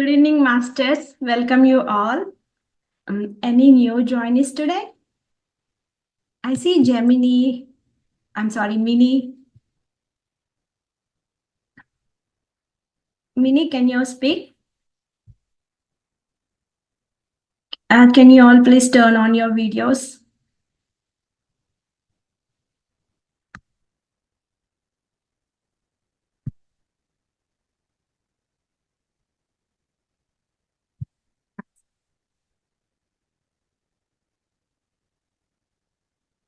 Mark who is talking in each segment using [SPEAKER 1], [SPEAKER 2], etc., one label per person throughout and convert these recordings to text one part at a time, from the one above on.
[SPEAKER 1] Good evening, masters. Welcome you all. Any new joinees today? I see Gemini. I'm sorry, Mini. Mini, can you speak? Can you all please turn on your videos?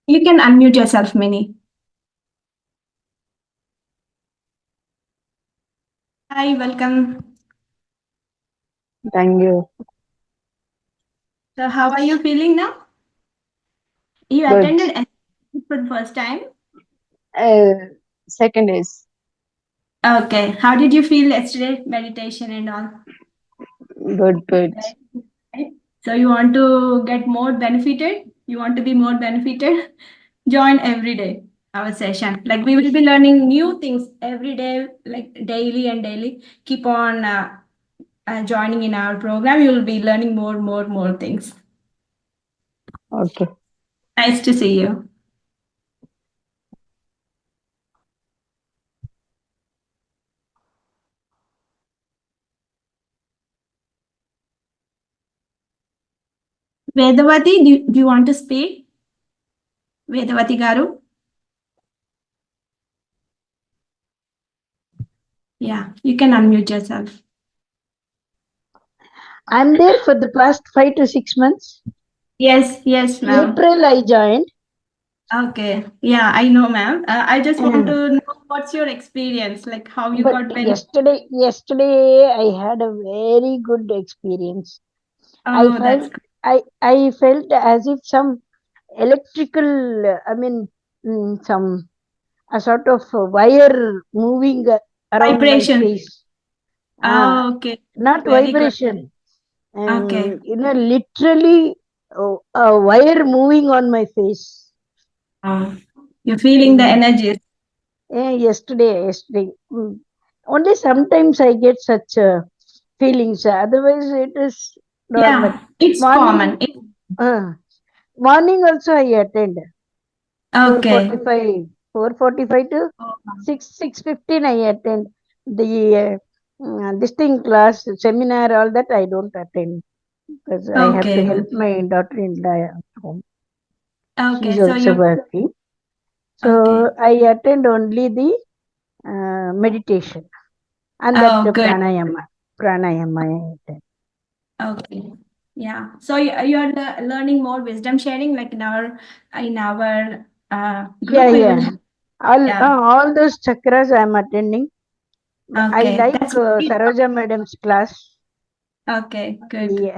[SPEAKER 1] You can unmute yourself, Mini. Hi, welcome.
[SPEAKER 2] Thank you.
[SPEAKER 1] So how are you feeling now? You
[SPEAKER 2] Good.
[SPEAKER 1] attended for the first time?
[SPEAKER 2] Second is
[SPEAKER 1] Okay. How did you feel yesterday? Meditation and all?
[SPEAKER 2] good.
[SPEAKER 1] Right? So you want to get more benefited? You want to be more benefited? Join every day our session. Like we will be learning new things every day, like daily and daily. Keep on joining in our program. You will be learning more things.
[SPEAKER 2] Okay.
[SPEAKER 1] Nice to see you. Vedavati, do you want to speak? Vedavati Garu? Yeah, you can unmute yourself.
[SPEAKER 2] I'm there for the past 5 to 6 months.
[SPEAKER 1] Yes, ma'am.
[SPEAKER 2] April I joined.
[SPEAKER 1] Okay. Yeah, I know, ma'am. I just want to know what's your experience, like how you got
[SPEAKER 2] benefited. Yesterday I had a very good experience.
[SPEAKER 1] Oh, that's good.
[SPEAKER 2] I felt as if some electrical, a sort of wire moving around
[SPEAKER 1] Vibration.
[SPEAKER 2] my face.
[SPEAKER 1] Oh, okay.
[SPEAKER 2] Not
[SPEAKER 1] Very good.
[SPEAKER 2] vibration.
[SPEAKER 1] Okay.
[SPEAKER 2] Literally a wire moving on my face.
[SPEAKER 1] You're feeling the energies.
[SPEAKER 2] Yesterday. Only sometimes I get such feelings. Otherwise, it is normal.
[SPEAKER 1] Yeah, it's
[SPEAKER 2] Morning,
[SPEAKER 1] common.
[SPEAKER 2] morning also I attend.
[SPEAKER 1] Okay.
[SPEAKER 2] 4:45 to 6:15 I attend. The this thing class, seminar, all that I don't attend because I have to
[SPEAKER 1] Okay.
[SPEAKER 2] help my daughter-in-law at home.
[SPEAKER 1] Okay.
[SPEAKER 2] She's
[SPEAKER 1] So
[SPEAKER 2] also
[SPEAKER 1] you
[SPEAKER 2] working. So
[SPEAKER 1] okay.
[SPEAKER 2] I attend only the meditation and that
[SPEAKER 1] Oh, good.
[SPEAKER 2] pranayama. Pranayama I attend.
[SPEAKER 1] Okay. Yeah. So you are learning more wisdom sharing, like in our group. We will have,
[SPEAKER 2] All those chakras I am attending. I
[SPEAKER 1] okay.
[SPEAKER 2] like
[SPEAKER 1] That's
[SPEAKER 2] Saroja madam's class.
[SPEAKER 1] okay. Good.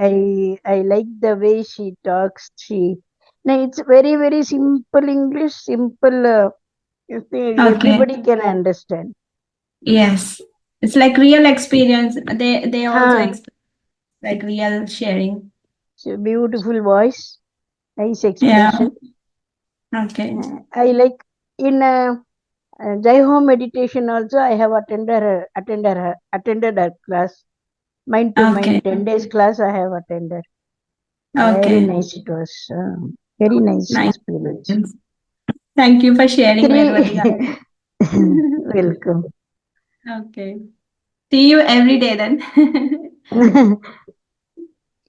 [SPEAKER 2] I like the way she talks. It's very simple English, simple.
[SPEAKER 1] Okay.
[SPEAKER 2] Everybody can understand.
[SPEAKER 1] Yes. It's like real experience. They also
[SPEAKER 2] Ah,
[SPEAKER 1] experience like real sharing.
[SPEAKER 2] so beautiful voice, nice
[SPEAKER 1] Yeah.
[SPEAKER 2] expression.
[SPEAKER 1] Okay.
[SPEAKER 2] I like in Ghee Homeo meditation also. I have attended her class. Mind to
[SPEAKER 1] Okay.
[SPEAKER 2] mind, 10 days class I have attended. Very
[SPEAKER 1] Okay.
[SPEAKER 2] nice. It was very nice
[SPEAKER 1] Nice.
[SPEAKER 2] experience.
[SPEAKER 1] Thank you for sharing, Vedavati.
[SPEAKER 2] Welcome.
[SPEAKER 1] Okay. See you every day then.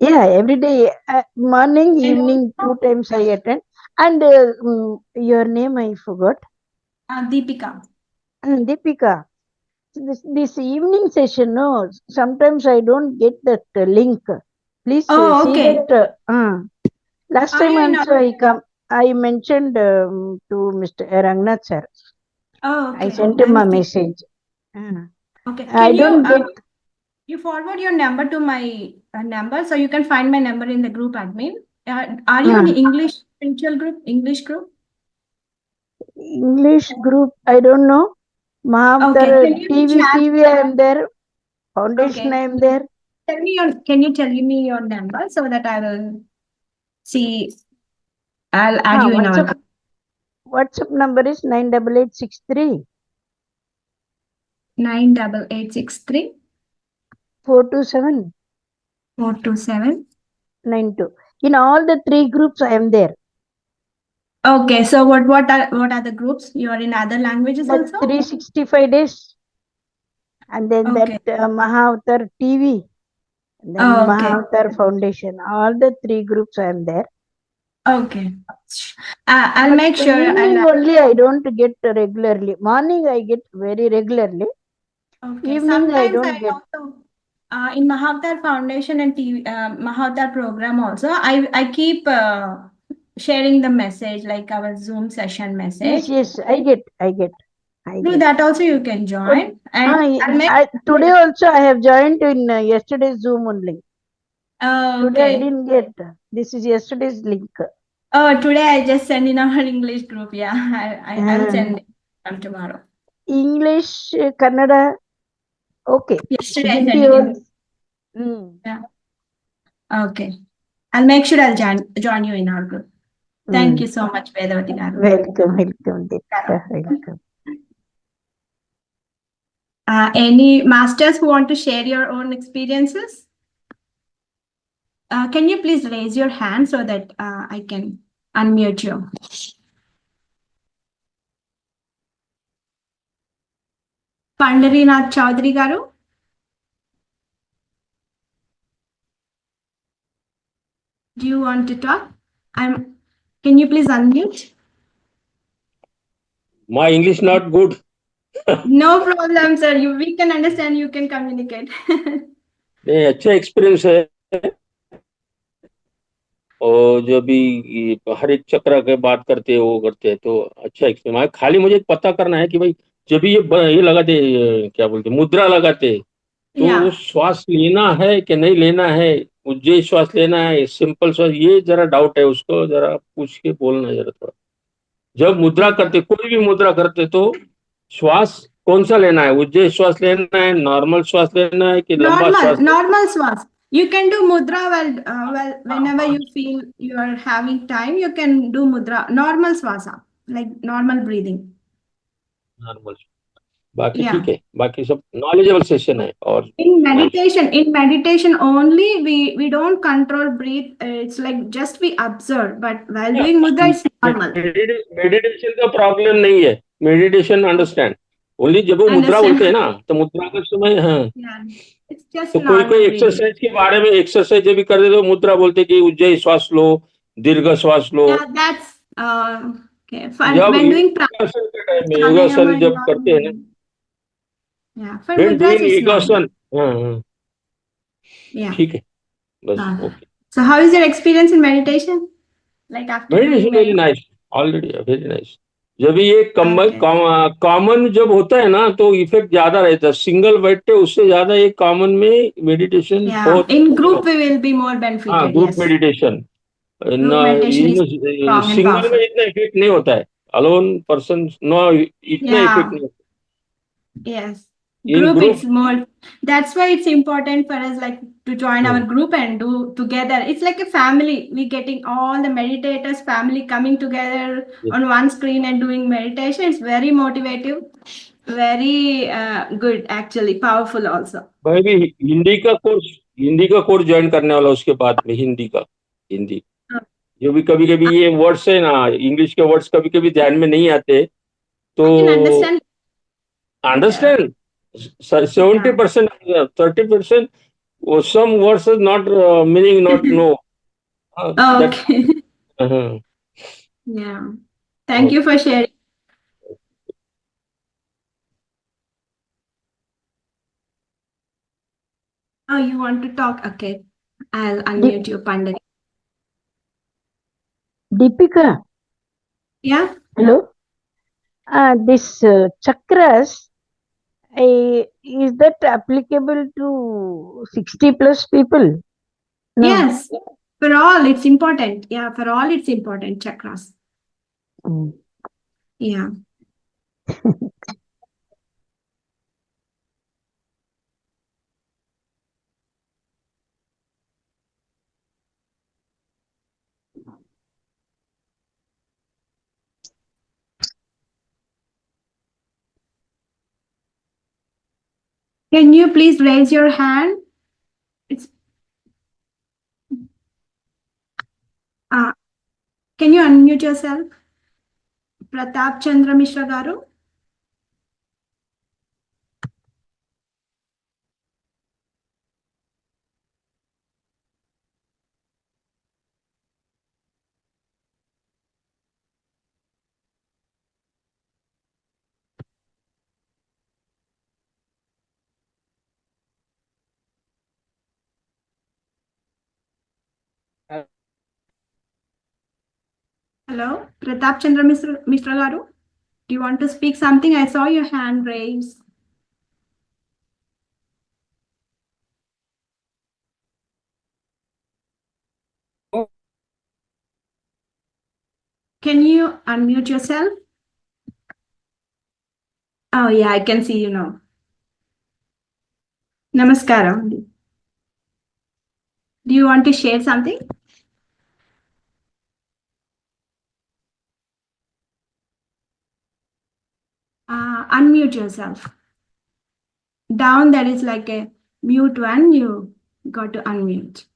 [SPEAKER 2] Yeah, every day, morning, evening, 2 times I attend. And your name I forgot.
[SPEAKER 1] Deepika.
[SPEAKER 2] Deepika. This evening session, no, sometimes I don't get that link. Please
[SPEAKER 1] Oh,
[SPEAKER 2] see
[SPEAKER 1] okay.
[SPEAKER 2] that. Last
[SPEAKER 1] Are
[SPEAKER 2] time
[SPEAKER 1] you in
[SPEAKER 2] also I mentioned to Mr. Ranganath sir.
[SPEAKER 1] Oh,
[SPEAKER 2] I
[SPEAKER 1] okay.
[SPEAKER 2] sent him a message.
[SPEAKER 1] Okay.
[SPEAKER 2] I
[SPEAKER 1] Can
[SPEAKER 2] don't get.
[SPEAKER 1] you forward your number to my number so you can find my number in the group admin? Are you in English spiritual group? English group?
[SPEAKER 2] English group, I don't know.
[SPEAKER 1] Okay.
[SPEAKER 2] Mahavatar
[SPEAKER 1] Can you chat?
[SPEAKER 2] TV I am there. Foundation I
[SPEAKER 1] Okay.
[SPEAKER 2] am there.
[SPEAKER 1] Can you tell me your number so that I will see? I'll add you in our group.
[SPEAKER 2] WhatsApp number is 98863
[SPEAKER 1] 98863
[SPEAKER 2] 427
[SPEAKER 1] 427.
[SPEAKER 2] 92. In all the 3 groups, I am there.
[SPEAKER 1] Okay, so what are the groups? You are in other languages
[SPEAKER 2] That
[SPEAKER 1] also?
[SPEAKER 2] 365 days, and then
[SPEAKER 1] Okay.
[SPEAKER 2] that Mahavatar TV, and then
[SPEAKER 1] Okay.
[SPEAKER 2] Mahavatar Foundation. All the 3 groups I am there.
[SPEAKER 1] Okay. I'll
[SPEAKER 2] But
[SPEAKER 1] make
[SPEAKER 2] the
[SPEAKER 1] sure
[SPEAKER 2] evening
[SPEAKER 1] I'll.
[SPEAKER 2] only I don't get regularly. Morning I get very regularly.
[SPEAKER 1] Okay.
[SPEAKER 2] Evening I
[SPEAKER 1] Sometimes
[SPEAKER 2] don't
[SPEAKER 1] I
[SPEAKER 2] get.
[SPEAKER 1] also in Mahavatar Foundation and TV Mahavatar program also I keep sharing the message like our Zoom session
[SPEAKER 2] Yes,
[SPEAKER 1] message.
[SPEAKER 2] yes, I get. I
[SPEAKER 1] Through
[SPEAKER 2] get.
[SPEAKER 1] that also you can
[SPEAKER 2] But
[SPEAKER 1] join and I'll make.
[SPEAKER 2] today also I have joined in yesterday's Zoom only. Today I
[SPEAKER 1] Okay.
[SPEAKER 2] didn't get. This is yesterday's link.
[SPEAKER 1] Oh, today I just send in our English group. Yeah, I'll
[SPEAKER 2] Uh,
[SPEAKER 1] send it tomorrow.
[SPEAKER 2] English, Kannada, okay.
[SPEAKER 1] Yesterday I
[SPEAKER 2] Hindi
[SPEAKER 1] sent it in.
[SPEAKER 2] also. Mm.
[SPEAKER 1] Yeah. Okay. I'll make sure I'll join you in our group. Thank you so much, Vedavati garu.
[SPEAKER 2] Welcome, Deepika. Welcome.
[SPEAKER 1] Any masters who want to share your own experiences? Can you please raise your hand so that I can unmute you? Pandarinath Chaudhary garu. Do you want to talk? Can you please unmute?
[SPEAKER 3] My English not good.
[SPEAKER 1] No problem, sir. We can understand. You can communicate.
[SPEAKER 3] नहीं अच्छा experience है और जो भी हर एक चक्र के बात करते हैं वो करते हैं तो अच्छा एक्सपीरियंस है। खाली मुझे पता करना है कि भाई जब भी ये लगाते क्या बोलते मुद्रा लगाते तो
[SPEAKER 1] Yeah.
[SPEAKER 3] श्वास लेना है कि नहीं लेना है, उज्जै श्वास लेना है, सिंपल श्वास, ये जरा डाउट है, उसको जरा पूछ के बोलना जरा थोड़ा। जब मुद्रा करते, कोई भी मुद्रा करते तो श्वास कौन सा लेना है, उज्जै श्वास लेना है, नॉर्मल श्वास लेना है कि लंबा श्वास
[SPEAKER 1] Normal swas. You can do mudra whenever you feel you are having time. You can do mudra, normal swasa, like normal breathing.
[SPEAKER 3] Normal. बाकी
[SPEAKER 1] Yeah.
[SPEAKER 3] ठीक है, बाकी सब नॉलेजेबल सेशन है। और
[SPEAKER 1] In meditation only, we don't control breathe. It's like just we observe. But while doing mudra, it's normal.
[SPEAKER 3] Meditation का problem नहीं है, मेडिटेशन अंडरस्टैंड ओनली। जब वो मुद्रा बोलते हैं ना तो मुद्रा के समय, हाँ,
[SPEAKER 1] Yeah, it's just
[SPEAKER 3] तो कोई
[SPEAKER 1] normal breathing.
[SPEAKER 3] एक्सरसाइज के बारे में एक्सरसाइज जब भी कर दे तो मुद्रा बोलते कि उज्जै श्वास लो, दीर्घ श्वास लो।
[SPEAKER 1] Yeah, that's okay.
[SPEAKER 3] जब
[SPEAKER 1] When doing
[SPEAKER 3] योगासन के टाइम में योगासन
[SPEAKER 1] pranayama and
[SPEAKER 3] जब करते हैं ना,
[SPEAKER 1] all, yeah, for
[SPEAKER 3] when
[SPEAKER 1] mudras
[SPEAKER 3] doing
[SPEAKER 1] it's normal.
[SPEAKER 3] योगासन, हाँ,
[SPEAKER 1] Yeah.
[SPEAKER 3] ठीक है, बस okay.
[SPEAKER 1] So how is your experience in meditation? Like after doing
[SPEAKER 3] meditation very nice, already very nice. जब ये कॉमन जब होता है ना तो इफेक्ट ज्यादा रहता है, सिंगल बैठते उससे ज्यादा ये कॉमन में मेडिटेशन बहुत
[SPEAKER 1] in group we will be more benefited.
[SPEAKER 3] हाँ, group
[SPEAKER 1] Yes.
[SPEAKER 3] Meditation
[SPEAKER 1] Group meditation is strong and
[SPEAKER 3] single में
[SPEAKER 1] powerful.
[SPEAKER 3] इतना इफेक्ट नहीं होता है, अलोन पर्सन नो इतना इफेक्ट नहीं होता।
[SPEAKER 1] Yes.
[SPEAKER 3] In
[SPEAKER 1] Group
[SPEAKER 3] group
[SPEAKER 1] it's more. That's why it's important for us like to join our group and do together. It's like a family. We getting all the meditators family coming together on one screen and doing meditation. It's very motivative, very good actually, powerful also.
[SPEAKER 3] मैं भी हिंदी का course join करने वाला उसके बाद में, हिंदी जो भी कभी कभी ये वर्ड्स है ना, इंग्लिश के वर्ड्स कभी कभी ध्यान में नहीं आते तो
[SPEAKER 1] I can
[SPEAKER 3] understand 70%, 30%, some words is not meaning not know. That,
[SPEAKER 1] Okay. Yeah. Thank you for sharing. Oh, you want to talk? Okay. I'll unmute you, Pandit.
[SPEAKER 2] Deepika.
[SPEAKER 1] Yeah.
[SPEAKER 2] Hello. This chakras, is that applicable to 60 plus people? No.
[SPEAKER 1] Yes. For all, it's important. Yeah, for all, it's important. Chakras. Yeah. Can you please raise your hand? It's Uh, can you unmute yourself? Pratap Chandra Mishra Garu? Hello, Pratap Chandra Mishra Garu? Do you want to speak something? I saw your hand raised. Can you unmute yourself? Oh, yeah, I can see you now. Namaskaram. Do you want to share something? Unmute yourself. Down, there is like a mute one. You got to unmute.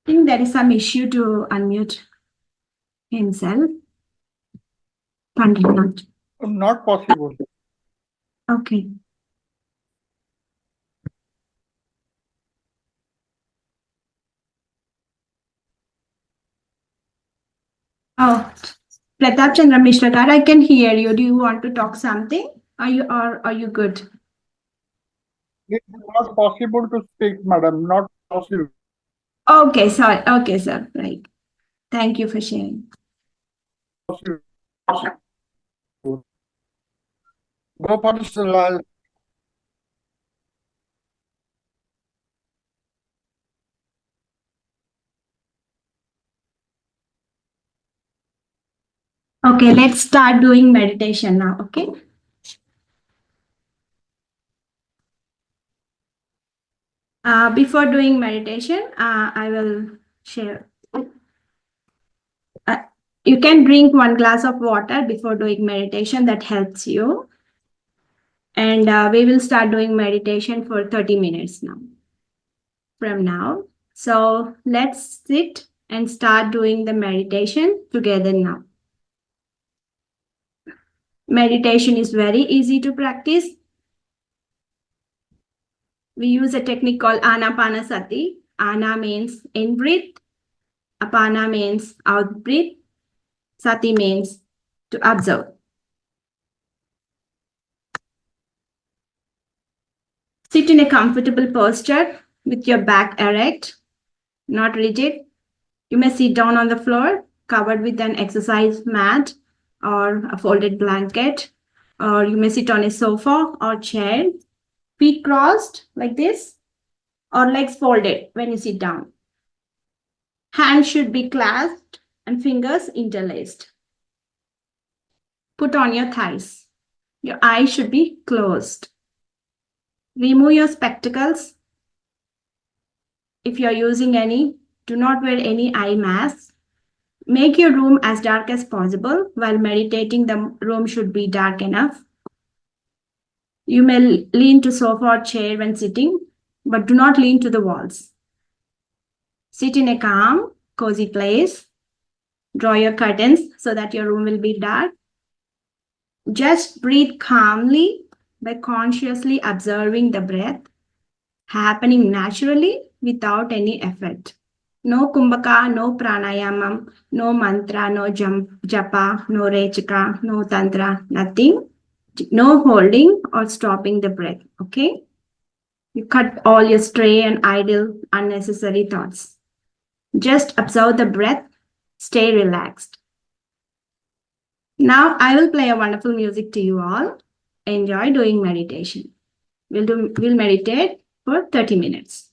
[SPEAKER 1] I think there is some issue to unmute himself. Pandrinath.
[SPEAKER 4] Not possible.
[SPEAKER 1] Okay. Oh, Pratap Chandra Mishra, I can hear you. Do you want to talk something? Are you good?
[SPEAKER 4] It's not possible to speak, madam. Not possible.
[SPEAKER 1] Okay, sorry. Okay, sir. Right. Thank you for sharing.
[SPEAKER 4] Possible. Go for the
[SPEAKER 1] Okay, let's start doing meditation now. Okay. Before doing meditation, I will share. Uh, you can drink 1 glass of water before doing meditation. That helps you. And we will start doing meditation for 30 minutes now. From now. So let's sit and start doing the meditation together now. Meditation is very easy to practice. We use a technique called Anapanasati. Ana means in breath. Apana means out breath. Sati means to observe. Sit in a comfortable posture with your back erect, not rigid. You may sit down on the floor, covered with an exercise mat or a folded blanket, or you may sit on a sofa or chair, feet crossed like this, or legs folded when you sit down. Hands should be clasped and fingers interlaced. Put on your thighs. Your eyes should be closed. Remove your spectacles. If you're using any, do not wear any eye masks. Make your room as dark as possible. While meditating, the room should be dark enough. You may lean to sofa or chair when sitting, but do not lean to the walls. Sit in a calm, cozy place. Draw your curtains so that your room will be dark. Just breathe calmly by consciously observing the breath happening naturally without any effort. No kumbhaka, no pranayamam, no mantra, no japa, no rechaka, no tantra, nothing. No holding or stopping the breath, okay? You cut all your stray and idle, unnecessary thoughts. Just observe the breath, stay relaxed. Now I will play a wonderful music to you all. Enjoy doing meditation. We'll meditate for 30 minutes.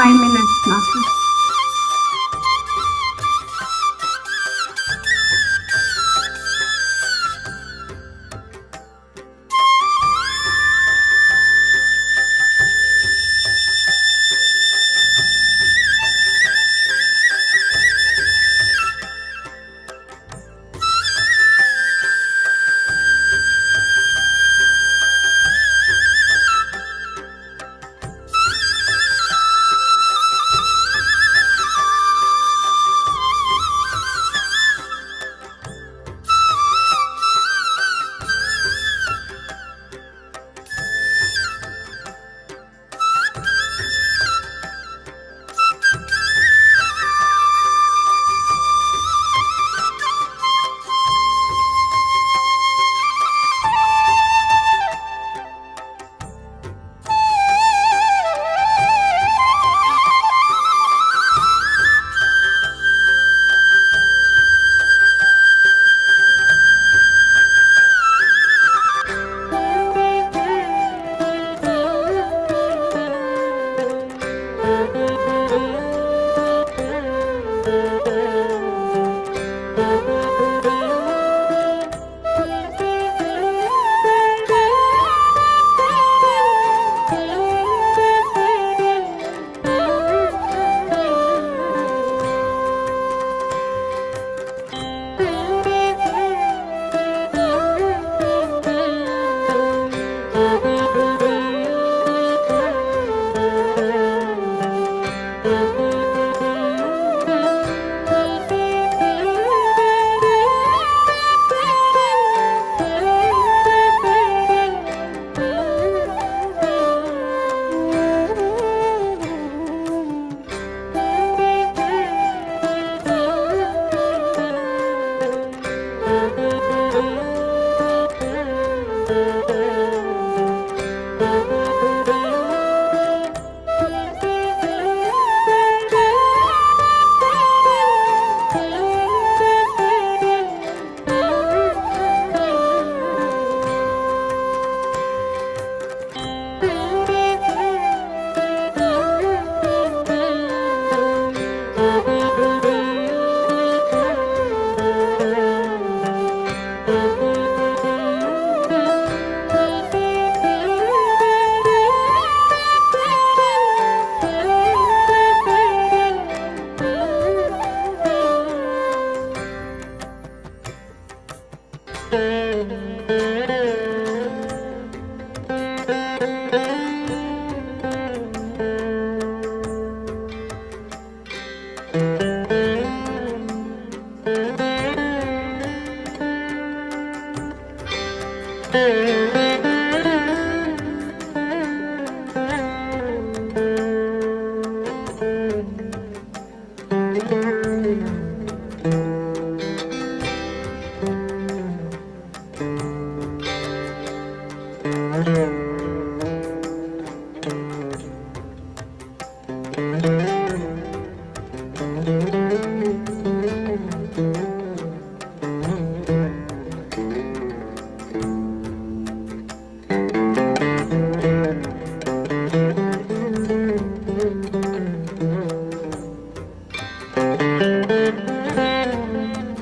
[SPEAKER 1] 5 minutes, Master.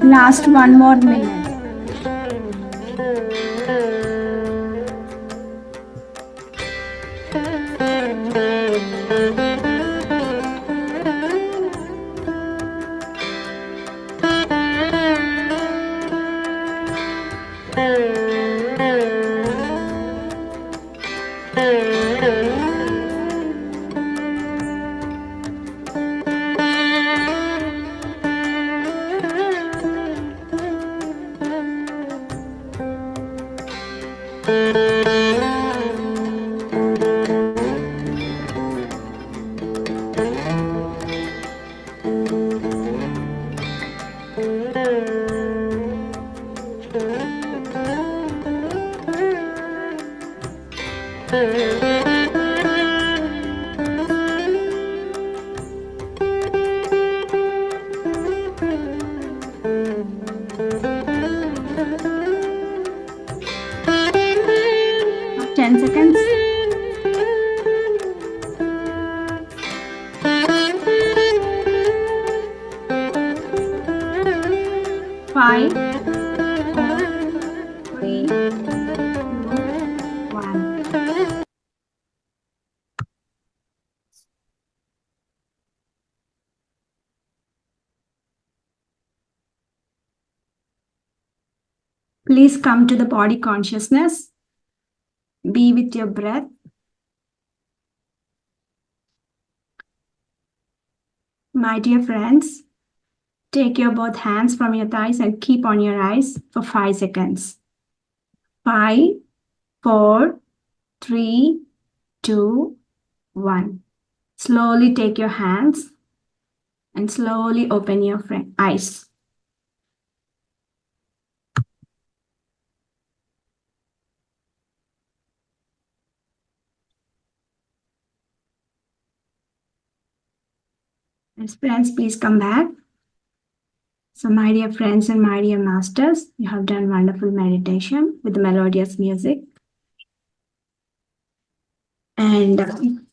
[SPEAKER 1] Last 1 more minute. Ten seconds. 5, 4, 3, 2, 1. Please come to the body consciousness. Be with your breath. My dear friends, take your both hands from your thighs and keep on your eyes for 5 seconds. 5, 4, 3, 2, 1. Slowly take your hands and slowly open your eyes. Yes, friends, please come back. So, my dear friends and my dear masters, you have done wonderful meditation with the melodious music. And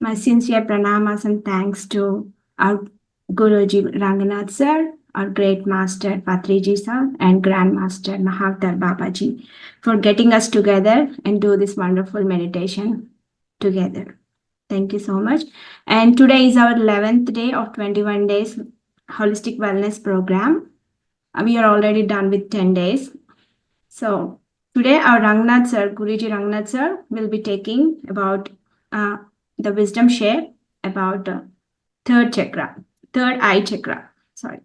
[SPEAKER 1] my sincere pranamas and thanks to our Guruji Ranganath sir, our great master Patriji sir, and Grandmaster Mahavatar Babaji for getting us together and do this wonderful meditation together. Thank you so much. And today is our 11th day of 21 days holistic wellness program. We are already done with 10 days. So today our Ranganath sir, Guruji Ranganath sir, will be taking about the wisdom share about third eye chakra. Sorry.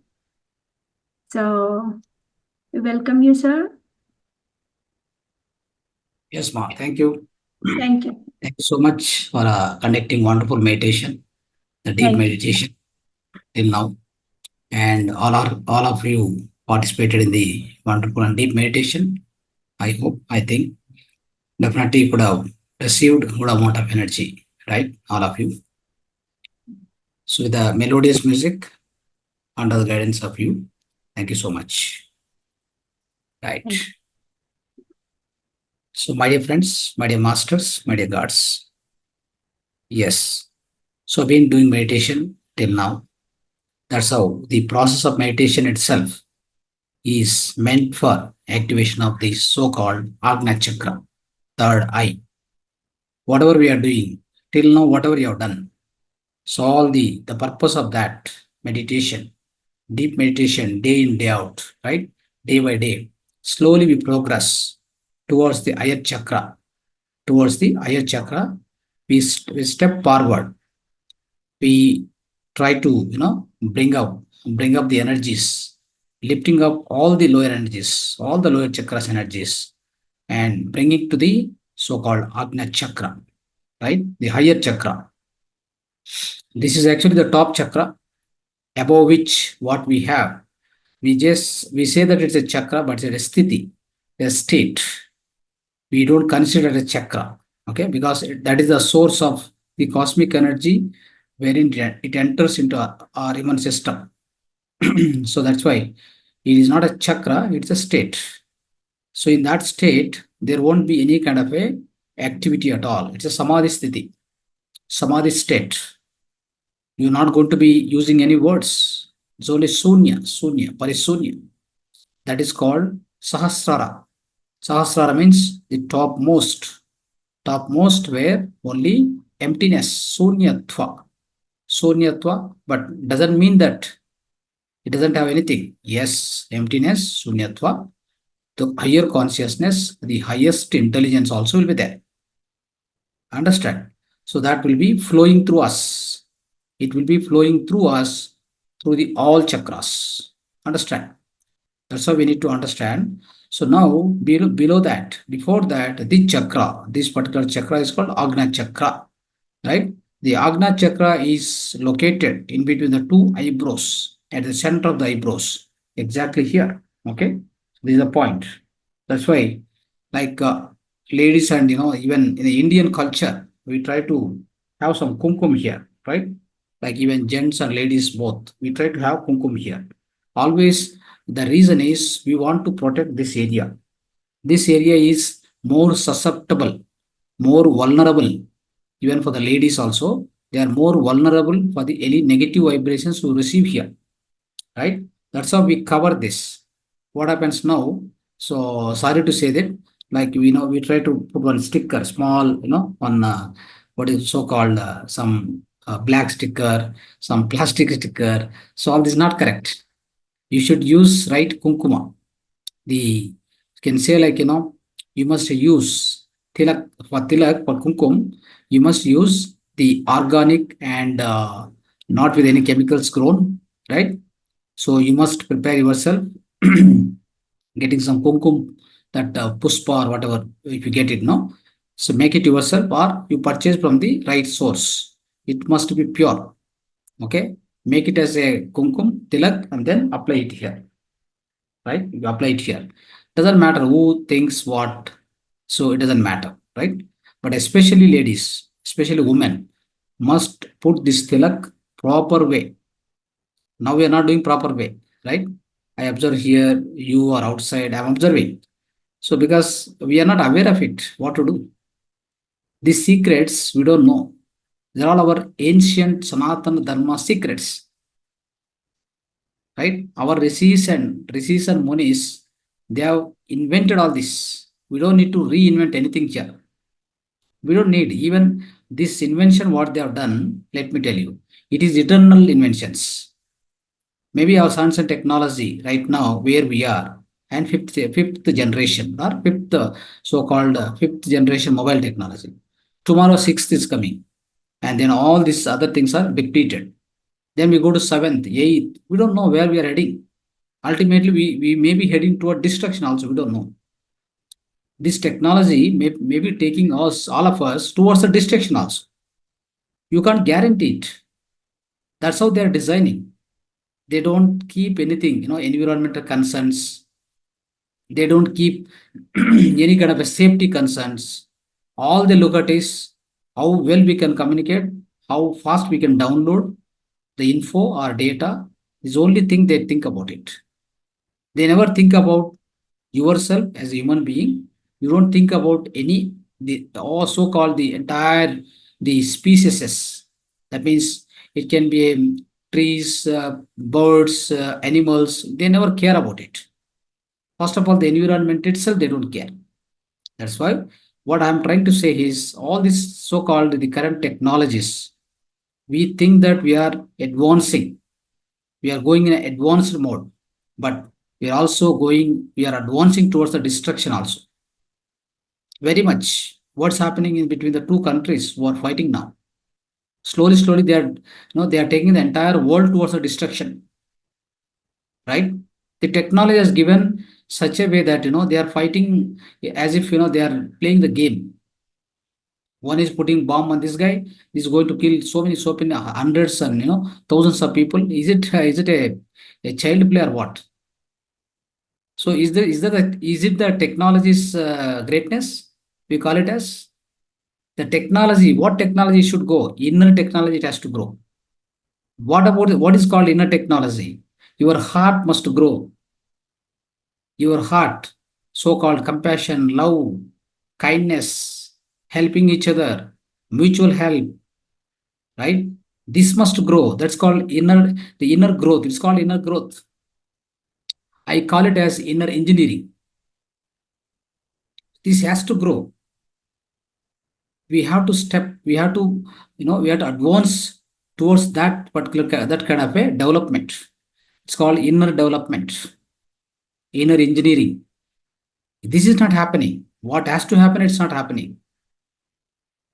[SPEAKER 1] So we welcome you, sir.
[SPEAKER 5] Yes, Ma. Thank you.
[SPEAKER 1] Thank you.
[SPEAKER 5] Thank you so much for conducting wonderful meditation, the deep meditation till now. And all of you participated in the wonderful and deep meditation. I hope, I think, definitely you could have received good amount of energy, right? All of you. So with the melodious music, under the guidance of you, thank you so much. Right. So my dear friends, my dear masters, my dear gods. Yes. So I've been doing meditation till now. That's how the process of meditation itself is meant for activation of the so-called Agna Chakra, third eye. Whatever we are doing, till now, whatever you have done, so all the purpose of that meditation, deep meditation, day in, day out, right? Day by day, slowly we progress towards the higher chakra. Towards the higher chakra, we step forward. We try to, bring up the energies, lifting up all the lower energies, all the lower chakras energies, and bring it to the so-called Agna Chakra, right? The higher chakra. This is actually the top chakra, above which what we have. We say that it's a chakra, but it's a sthiti, a state. We don't consider it a chakra, okay? Because that is the source of the cosmic energy wherein it enters into our immune system. So that's why it is not a chakra, it's a state. So in that state, there won't be any kind of a activity at all. It's a samadhi sthiti, samadhi state. You're not going to be using any words. It's only sunya, parisunya. That is called sahasrara. Sahasrara means the topmost where only emptiness, sunyatva, but doesn't mean that it doesn't have anything. Yes, emptiness, sunyatva, the higher consciousness, the highest intelligence also will be there. Understand? So that will be flowing through us. It will be flowing through us through the all chakras. Understand? That's how we need to understand. So now below that, before that, this particular chakra is called Agna Chakra, right? The Agna Chakra is located in between the two eyebrows, at the center of the eyebrows, exactly here. Okay, this is the point. That's why, like ladies and even in the Indian culture, we try to have some kumkum here, right? Like even gents and ladies both, we try to have kumkum here. Always the reason is we want to protect this area. This area is more susceptible, more vulnerable. Even for the ladies also, they are more vulnerable for the any negative vibrations we receive here, right? That's how we cover this. What happens now? So sorry to say that, like we try to put one sticker, small, on what is so called some black sticker, some plastic sticker. So all this is not correct. You should use right kumkuma. The can say like you must use tilak for kumkum. You must use the organic and not with any chemicals grown, right? So you must prepare yourself, getting some kumkum, that puspa or whatever, if you get it, no? So make it yourself or you purchase from the right source. It must be pure. Okay. Make it as a kumkum, tilak, and then apply it here. Right? You apply it here. Doesn't matter who thinks what. So it doesn't matter, right? But especially ladies, especially women, must put this tilak proper way. Now we are not doing proper way, right? I observe here, you are outside, I'm observing. So because we are not aware of it, what to do? These secrets we don't know. They're all our ancient Sanatana Dharma secrets. Right? Our rishis and munis, they have invented all this. We don't need to reinvent anything here. We don't need even this invention, what they have done, let me tell you, it is eternal inventions. Maybe our science and technology right now, where we are, and fifth generation or so-called fifth generation mobile technology. Tomorrow, sixth is coming. And then all these other things are depleted. Then we go to seventh, eighth. We don't know where we are heading. Ultimately, we may be heading toward destruction also. We don't know. This technology may be taking us, all of us, towards the destruction also. You can't guarantee it. That's how they're designing. They don't keep anything, environmental concerns. They don't keep any kind of a safety concerns. All they look at is how well we can communicate, how fast we can download the info or data. Is the only thing they think about it. They never think about yourself as a human being. You don't think about the so-called the entire the species. That means it can be trees, birds, animals. They never care about it. First of all, the environment itself, they don't care. That's why what I'm trying to say is all these so-called the current technologies, we think that we are advancing. We are going in an advanced mode, but we are advancing towards the destruction also. Very much. What's happening in between the two countries who are fighting now? Slowly, they are taking the entire world towards the destruction. Right? The technology has given such a way that they are fighting as if they are playing the game. One is putting bomb on this guy. Is going to kill so many hundreds and thousands of people. Is it a child play or what? So is it the technology's greatness? We call it as the technology. What technology should go? Inner technology, it has to grow. What is called inner technology? Your heart must grow. Your heart, so-called compassion, love, kindness, helping each other, mutual help, right? This must grow. That's called the inner growth. It's called inner growth. I call it as inner engineering. This has to grow. We have to advance towards that kind of a development. It's called inner development, inner engineering. This is not happening. What has to happen, it's not happening.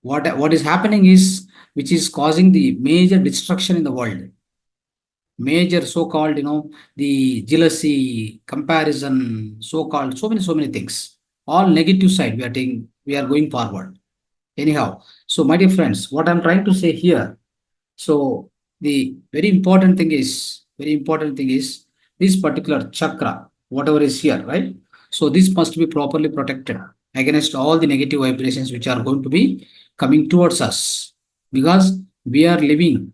[SPEAKER 5] What is happening is, which is causing the major destruction in the world. Major so-called, the jealousy, comparison, so-called, so many things. All negative side we are going forward. Anyhow, so my dear friends, what I'm trying to say here, so the very important thing is this particular chakra, whatever is here, right? So this must be properly protected against all the negative vibrations which are going to be coming towards us, because we are living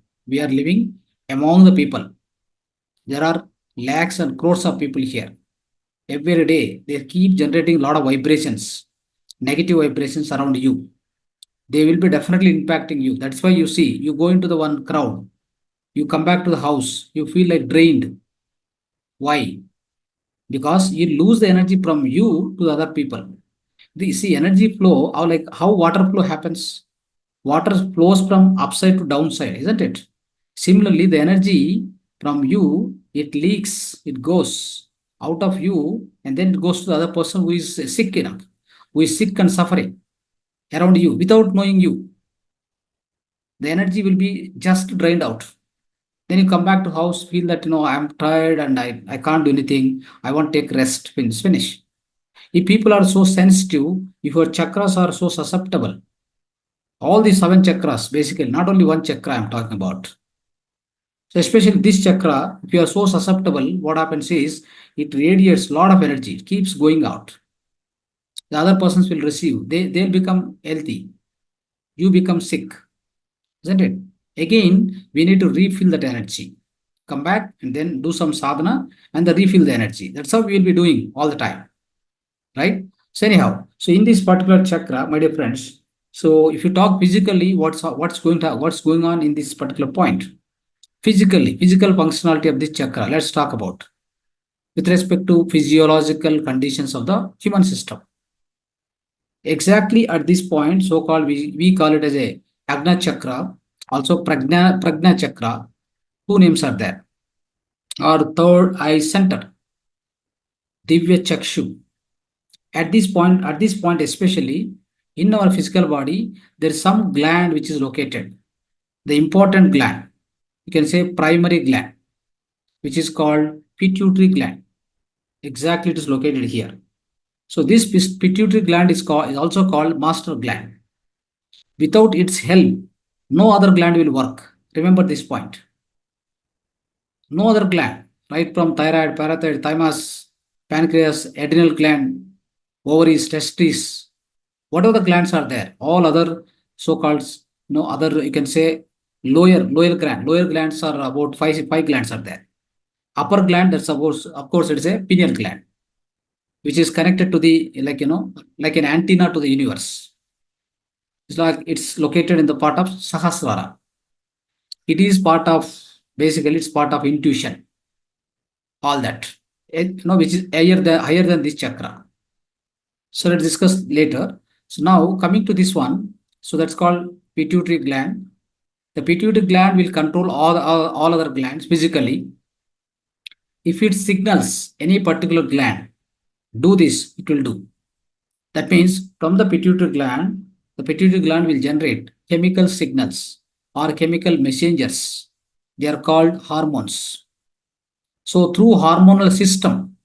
[SPEAKER 5] among the people. There are lakhs and crores of people here. Every day they keep generating a lot of vibrations, negative vibrations around you. They will be definitely impacting you. That's why you see, you go into the one crowd, you come back to the house, you feel like drained. Why? Because you lose the energy from you to the other people. See, energy flow, how water flow happens. Water flows from upside to downside, isn't it? Similarly, the energy from you, it leaks, it goes out of you, and then it goes to the other person who is sick enough, who is sick and suffering around you without knowing you. The energy will be just drained out. Then you come back to house, feel that I'm tired and I can't do anything. I want to take rest. Finish. If people are so sensitive, if your chakras are so susceptible, all the 7 chakras, basically, not only one chakra I'm talking about. So especially this chakra, if you are so susceptible, what happens is it radiates a lot of energy, it keeps going out. The other persons will receive, they'll become healthy. You become sick, isn't it? Again, we need to refill that energy. Come back and then do some sadhana and then refill the energy. That's how we will be doing all the time. Right? So anyhow, so in this particular chakra, my dear friends, so if you talk physically, what's going on in this particular point? Physically, physical functionality of this chakra, let's talk about with respect to physiological conditions of the human system. Exactly at this point, so-called, we call it as a Agna chakra, also Prajna chakra. Two names are there. Or third eye center, Divya Chakshu. At this point especially, in our physical body, there is some gland which is located. The important gland, you can say primary gland, which is called pituitary gland. Exactly, it is located here. So this pituitary gland is also called master gland. Without its help, no other gland will work. Remember this point. No other gland, right from thyroid, parathyroid, thymus, pancreas, adrenal gland, ovaries, testes, whatever the glands are there, all other so-called, other, you can say lower gland. Lower glands are about five glands are there. Upper gland, that's of course, it is a pineal gland, which is connected to the, like an antenna to the universe. It's located in the part of Sahasrara. It's part of intuition. All that, which is higher than this chakra. So let's discuss later. So now coming to this one, so that's called pituitary gland. The pituitary gland will control all other glands physically. If it signals any particular gland, do this, it will do. That means from the pituitary gland will generate chemical signals or chemical messengers. They are called hormones. So through hormonal system,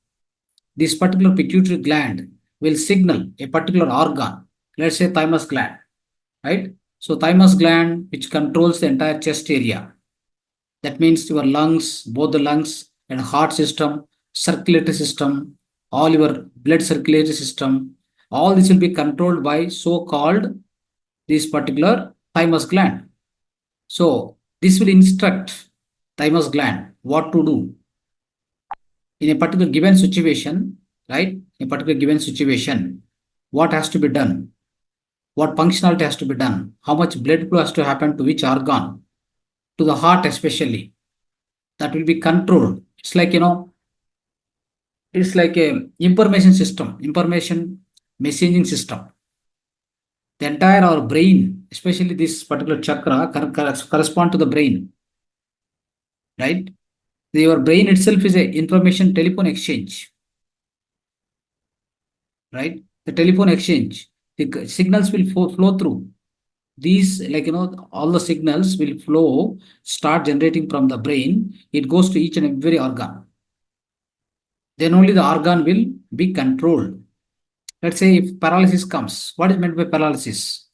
[SPEAKER 5] this particular pituitary gland will signal a particular organ, let's say thymus gland, right? So thymus gland, which controls the entire chest area. That means your lungs, both the lungs and heart system, circulatory system, all your blood circulatory system, all this will be controlled by so-called this particular thymus gland. So this will instruct thymus gland what to do in a particular given situation, right? In a particular given situation, what has to be done? What functionality has to be done? How much blood flow has to happen to which organ? To the heart especially. That will be controlled. It's like, it's like a information system, information messaging system. The entire our brain, especially this particular chakra, correspond to the brain, right? Your brain itself is a information telephone exchange, right? The telephone exchange, the signals will flow through. These, all the signals will flow, start generating from the brain. It goes to each and every organ. Then only the organ will be controlled. Let's say if paralysis comes, what is meant by paralysis?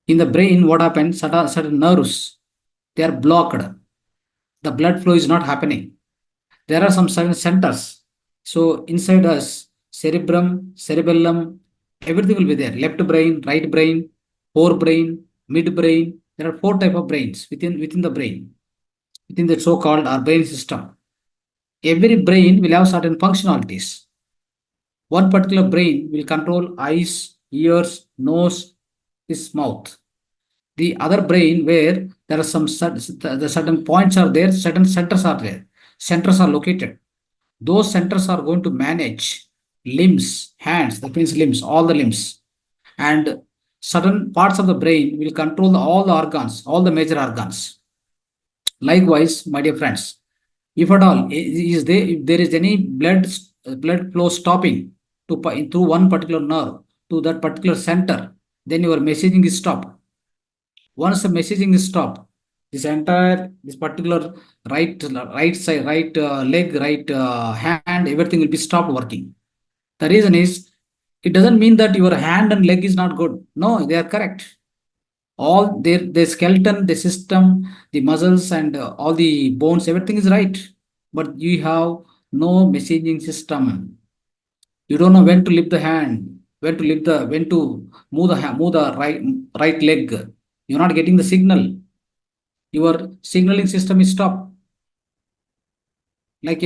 [SPEAKER 5] In the brain, what happens? Certain nerves, they are blocked. The blood flow is not happening. There are some certain centers. So inside us, cerebrum, cerebellum, everything will be there. Left brain, right brain, forebrain, midbrain. There are 4 types of brains within the brain, within the so-called our brain system. Every brain will have certain functionalities. One particular brain will control eyes, ears, nose, this mouth. The other brain where there are some certain points are there, certain centers are there. Centers are located. Those centers are going to manage limbs, hands, that means limbs, all the limbs. And certain parts of the brain will control all the organs, all the major organs. Likewise, my dear friends, if at all if there is any blood flow stopping through one particular nerve to that particular center, then your messaging is stopped. Once the messaging is stopped, this particular right side, right leg, right hand, everything will be stopped working. The reason is, it doesn't mean that your hand and leg is not good. No, they are correct. All their skeleton, the system, the muscles, and all the bones, everything is right. But you have no messaging system. You don't know when to lift the hand, when to move the right leg. You're not getting the signal. Your signaling system is stopped. Like,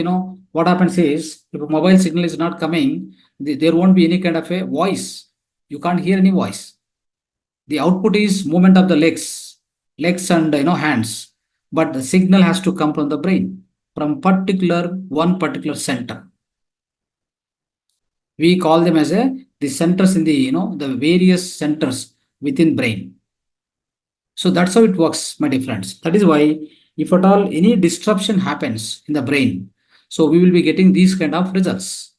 [SPEAKER 5] what happens is, if a mobile signal is not coming, there won't be any kind of a voice. You can't hear any voice. The output is movement of the legs and hands, but the signal has to come from the brain, from one particular center. We call them as the centers in the various centers within brain. So that's how it works, my dear friends. That is why, if at all any disruption happens in the brain, so we will be getting these kind of results.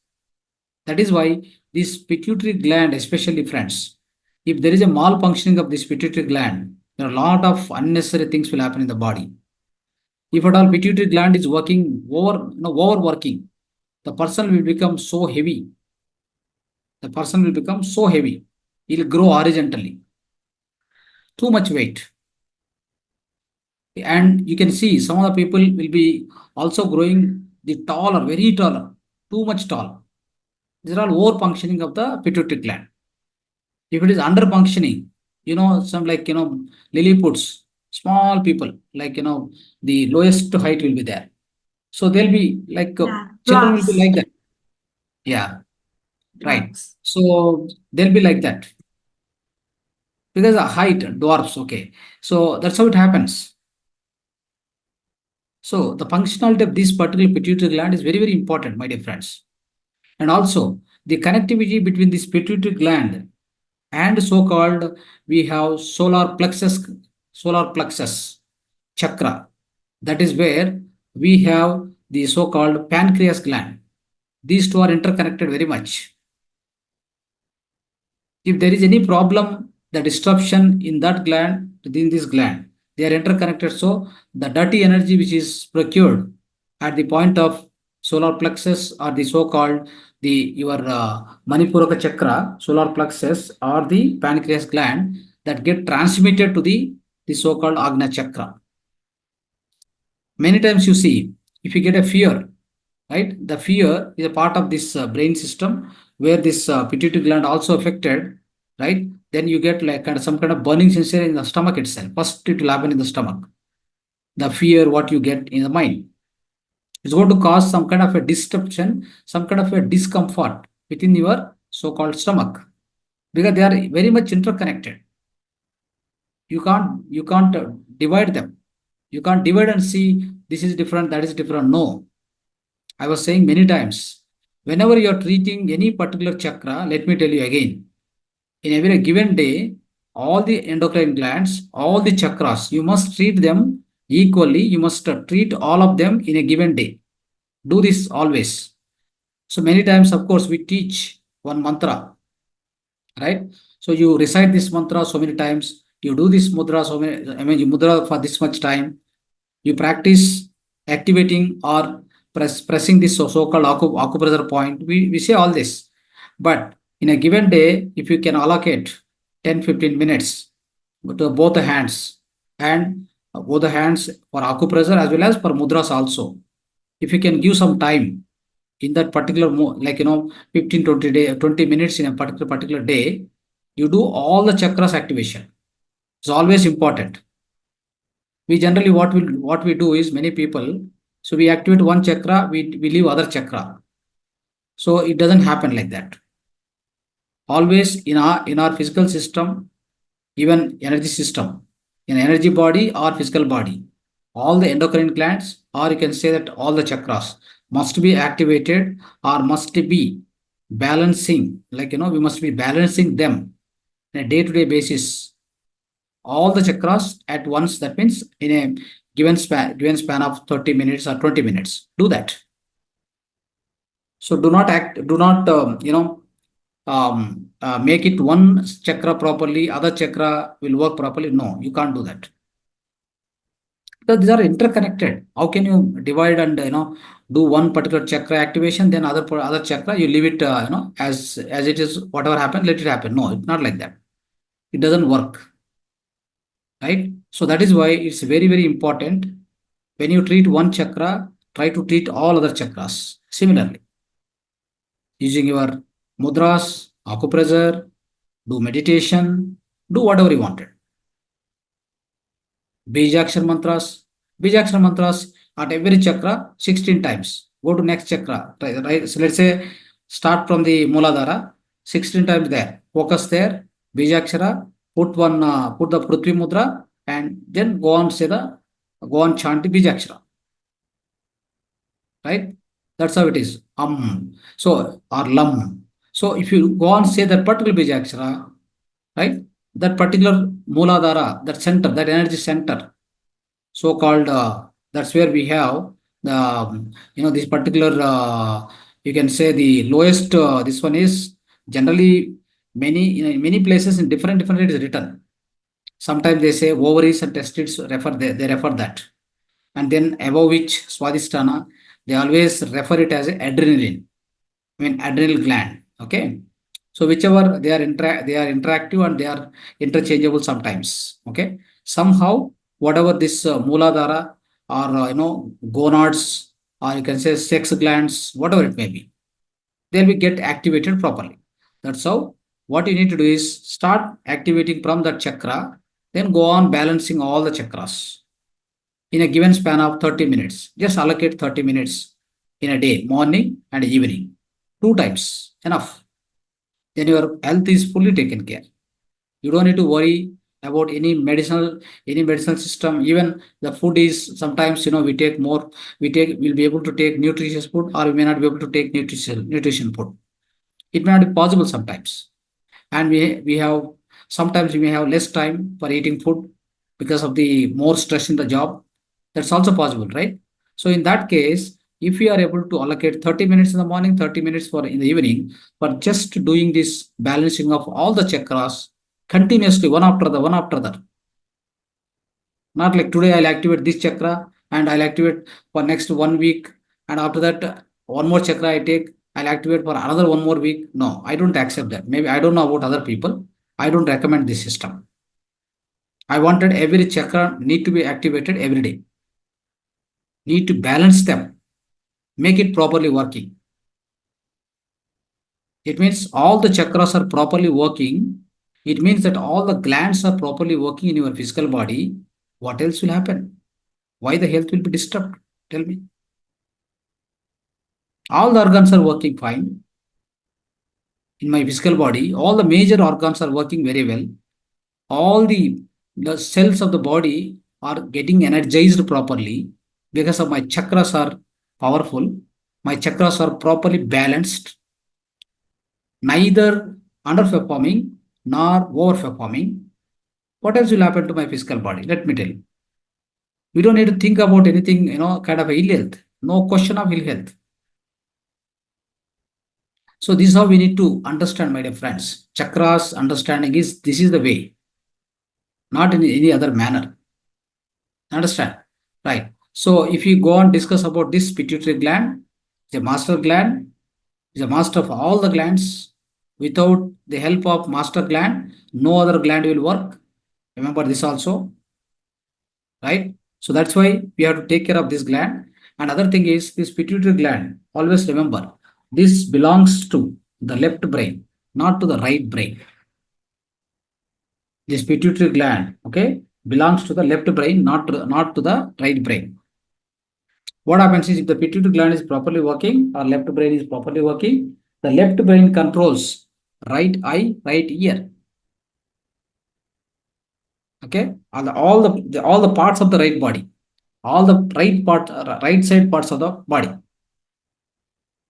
[SPEAKER 5] That is why this pituitary gland, especially, friends, if there is a malfunctioning of this pituitary gland, there are a lot of unnecessary things will happen in the body. If at all pituitary gland is overworking, the person will become so heavy. The person will become so heavy. He will grow horizontally. Too much weight. And you can see some of the people will be also growing very taller, too much tall. These are all over functioning of the pituitary gland. If it is under functioning, some Lilliputs, small people, the lowest height will be there. So they'll be like, children will be like that. Yeah, right. So they'll be like that. Because the height dwarfs, okay. So that's how it happens. So the functionality of this particular pituitary gland is very, very important, my dear friends. And also the connectivity between this pituitary gland and so-called, we have solar plexus chakra. That is where we have the so-called pancreas gland. These two are interconnected very much. If there is any problem, the disruption in that gland, within this gland, they are interconnected. So the dirty energy which is procured at the point of solar plexus, or the so-called your Manipuraka chakra, solar plexus, or the pancreas gland, that get transmitted to the so-called Agna chakra. Many times you see, if you get a fear, right? The fear is a part of this brain system, where this pituitary gland also affected, right? Then you get like some kind of burning sensation in the stomach itself. First, it will happen in the stomach. The fear, what you get in the mind, is going to cause some kind of a disruption, some kind of a discomfort within your so-called stomach, because they are very much interconnected. You can't divide them. You can't divide and see this is different, that is different. No. I was saying many times, whenever you are treating any particular chakra, let me tell you again, in every given day, all the endocrine glands, all the chakras, you must treat them equally. You must treat all of them in a given day. Do this always. So many times, of course, we teach one mantra, right? So you recite this mantra so many times. You do this mudra you mudra for this much time. You practice activating or pressing this so-called acupressure point. We say all this. But in a given day, if you can allocate 10-15 minutes to both the hands, and both the hands for acupressure as well as for mudras also, if you can give some time in that particular 15-20 minutes in a particular day, you do all the chakras activation. It's always important. We generally, what we do is, many people, so we activate one chakra, we leave other chakra. So it doesn't happen like that. Always in our physical system, even energy system, in energy body or physical body, all the endocrine glands, or you can say that all the chakras, must be activated or must be balancing, like, we must be balancing them on a day-to-day basis. All the chakras at once, that means in a given span of 30 minutes or 20 minutes. Do that. So do not make it one chakra properly, other chakra will work properly. No, you can't do that. Because these are interconnected. How can you divide and do one particular chakra activation, then other chakra you leave it as it is, whatever happened, let it happen. No, it's not like that. It doesn't work, right? So that is why it's very, very important. When you treat one chakra, try to treat all other chakras similarly, using your mudras, acupressure, do meditation, do whatever you wanted. Bijakshar mantras at every chakra 16 times. Go to next chakra, right? So let's say start from the Muladhara, 16 times there. Focus there, Bijakshara, put the Prithvi Mudra, and then go on chant the Bijakshara. Right? That's how it is. So, or lam. So if you go on say that particular Bijakshara, right? That particular Muladhara, that center, that energy center, so called, that's where we have the, this particular, you can say the lowest, this one is generally many places in different it is written. Sometimes they say ovaries and testes they refer that. And then above which Swadhisthana, they always refer it as adrenaline. I mean adrenal gland. Okay. So whichever they are interactive and they are interchangeable sometimes. Okay. Somehow, whatever this Mooladhara or gonads, or you can say sex glands, whatever it may be, they will get activated properly. That's how. What you need to do is start activating from that chakra, then go on balancing all the chakras in a given span of 30 minutes. Just allocate 30 minutes in a day, morning and evening, 2 times, enough. Then your health is fully taken care. You don't need to worry about any medicinal system. Even the food is sometimes, we'll be able to take nutritious food, or we may not be able to take nutrition food. It may not be possible sometimes. And we have, sometimes we may have less time for eating food because of the more stress in the job. That's also possible, right? So in that case, if we are able to allocate 30 minutes in the morning, 30 minutes in the evening, for just doing this balancing of all the chakras continuously, one after the. Not like today I'll activate this chakra and I'll activate for next 1 week, and after that one more chakra I take, I'll activate for another 1 more week. No, I don't accept that. Maybe I don't know about other people. I don't recommend this system. I wanted every chakra need to be activated every day. Need to balance them, make it properly working. It means all the chakras are properly working. It means that all the glands are properly working in your physical body. What else will happen? Why the health will be disturbed? Tell me. All the organs are working fine. In my physical body, all the major organs are working very well. All the cells of the body are getting energized properly because of my chakras are powerful. My chakras are properly balanced, neither underperforming nor overperforming. What else will happen to my physical body? Let me tell you. We don't need to think about anything, kind of ill health. No question of ill health. So this is how we need to understand, my dear friends. Chakras understanding is, this is the way, not in any other manner. Understand? Right. So if you go on discuss about this pituitary gland, it's a master gland, it's a master of all the glands. Without the help of master gland, no other gland will work. Remember this also, right? So that's why we have to take care of this gland. And other thing is this pituitary gland. Always remember, this belongs to the left brain, not to the right brain. This pituitary gland, okay, belongs to the left brain, not to the right brain. What happens is, if the pituitary gland is properly working or left brain is properly working, the left brain controls right eye, right ear. Okay, all the parts of the right body, all the right side parts of the body.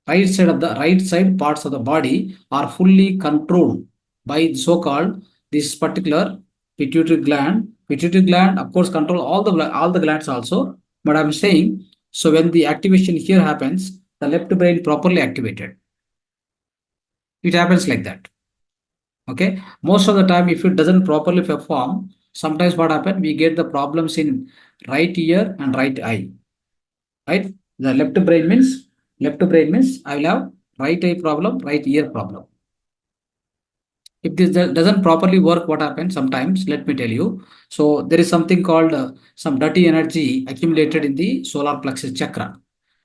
[SPEAKER 5] right side parts of the body are fully controlled by so-called this particular pituitary gland. Pituitary gland, of course, control all the glands also. But I'm saying, so when the activation here happens, the left brain properly activated. It happens like that. Okay. Most of the time, if it doesn't properly perform, sometimes what happens, we get the problems in right ear and right eye. Right? The left brain means I will have right eye problem, right ear problem. If this doesn't properly work, what happens sometimes, let me tell you. So there is something called some dirty energy accumulated in the solar plexus chakra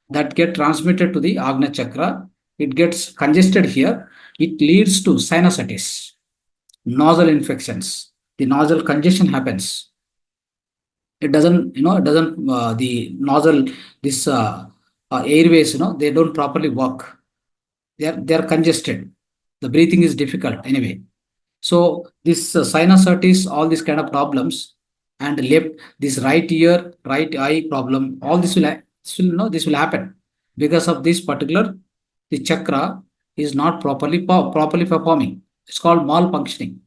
[SPEAKER 5] that get transmitted to the Agna chakra. It gets congested here. It leads to sinusitis, nostril infections. The nostril congestion happens. It doesn't, the nostril, this airways, they don't properly work. They are congested. The breathing is difficult anyway. So this sinusitis, all these kind of problems, and this right ear, right eye problem, all this will happen because of this particular the chakra is not properly performing. It's called malfunctioning.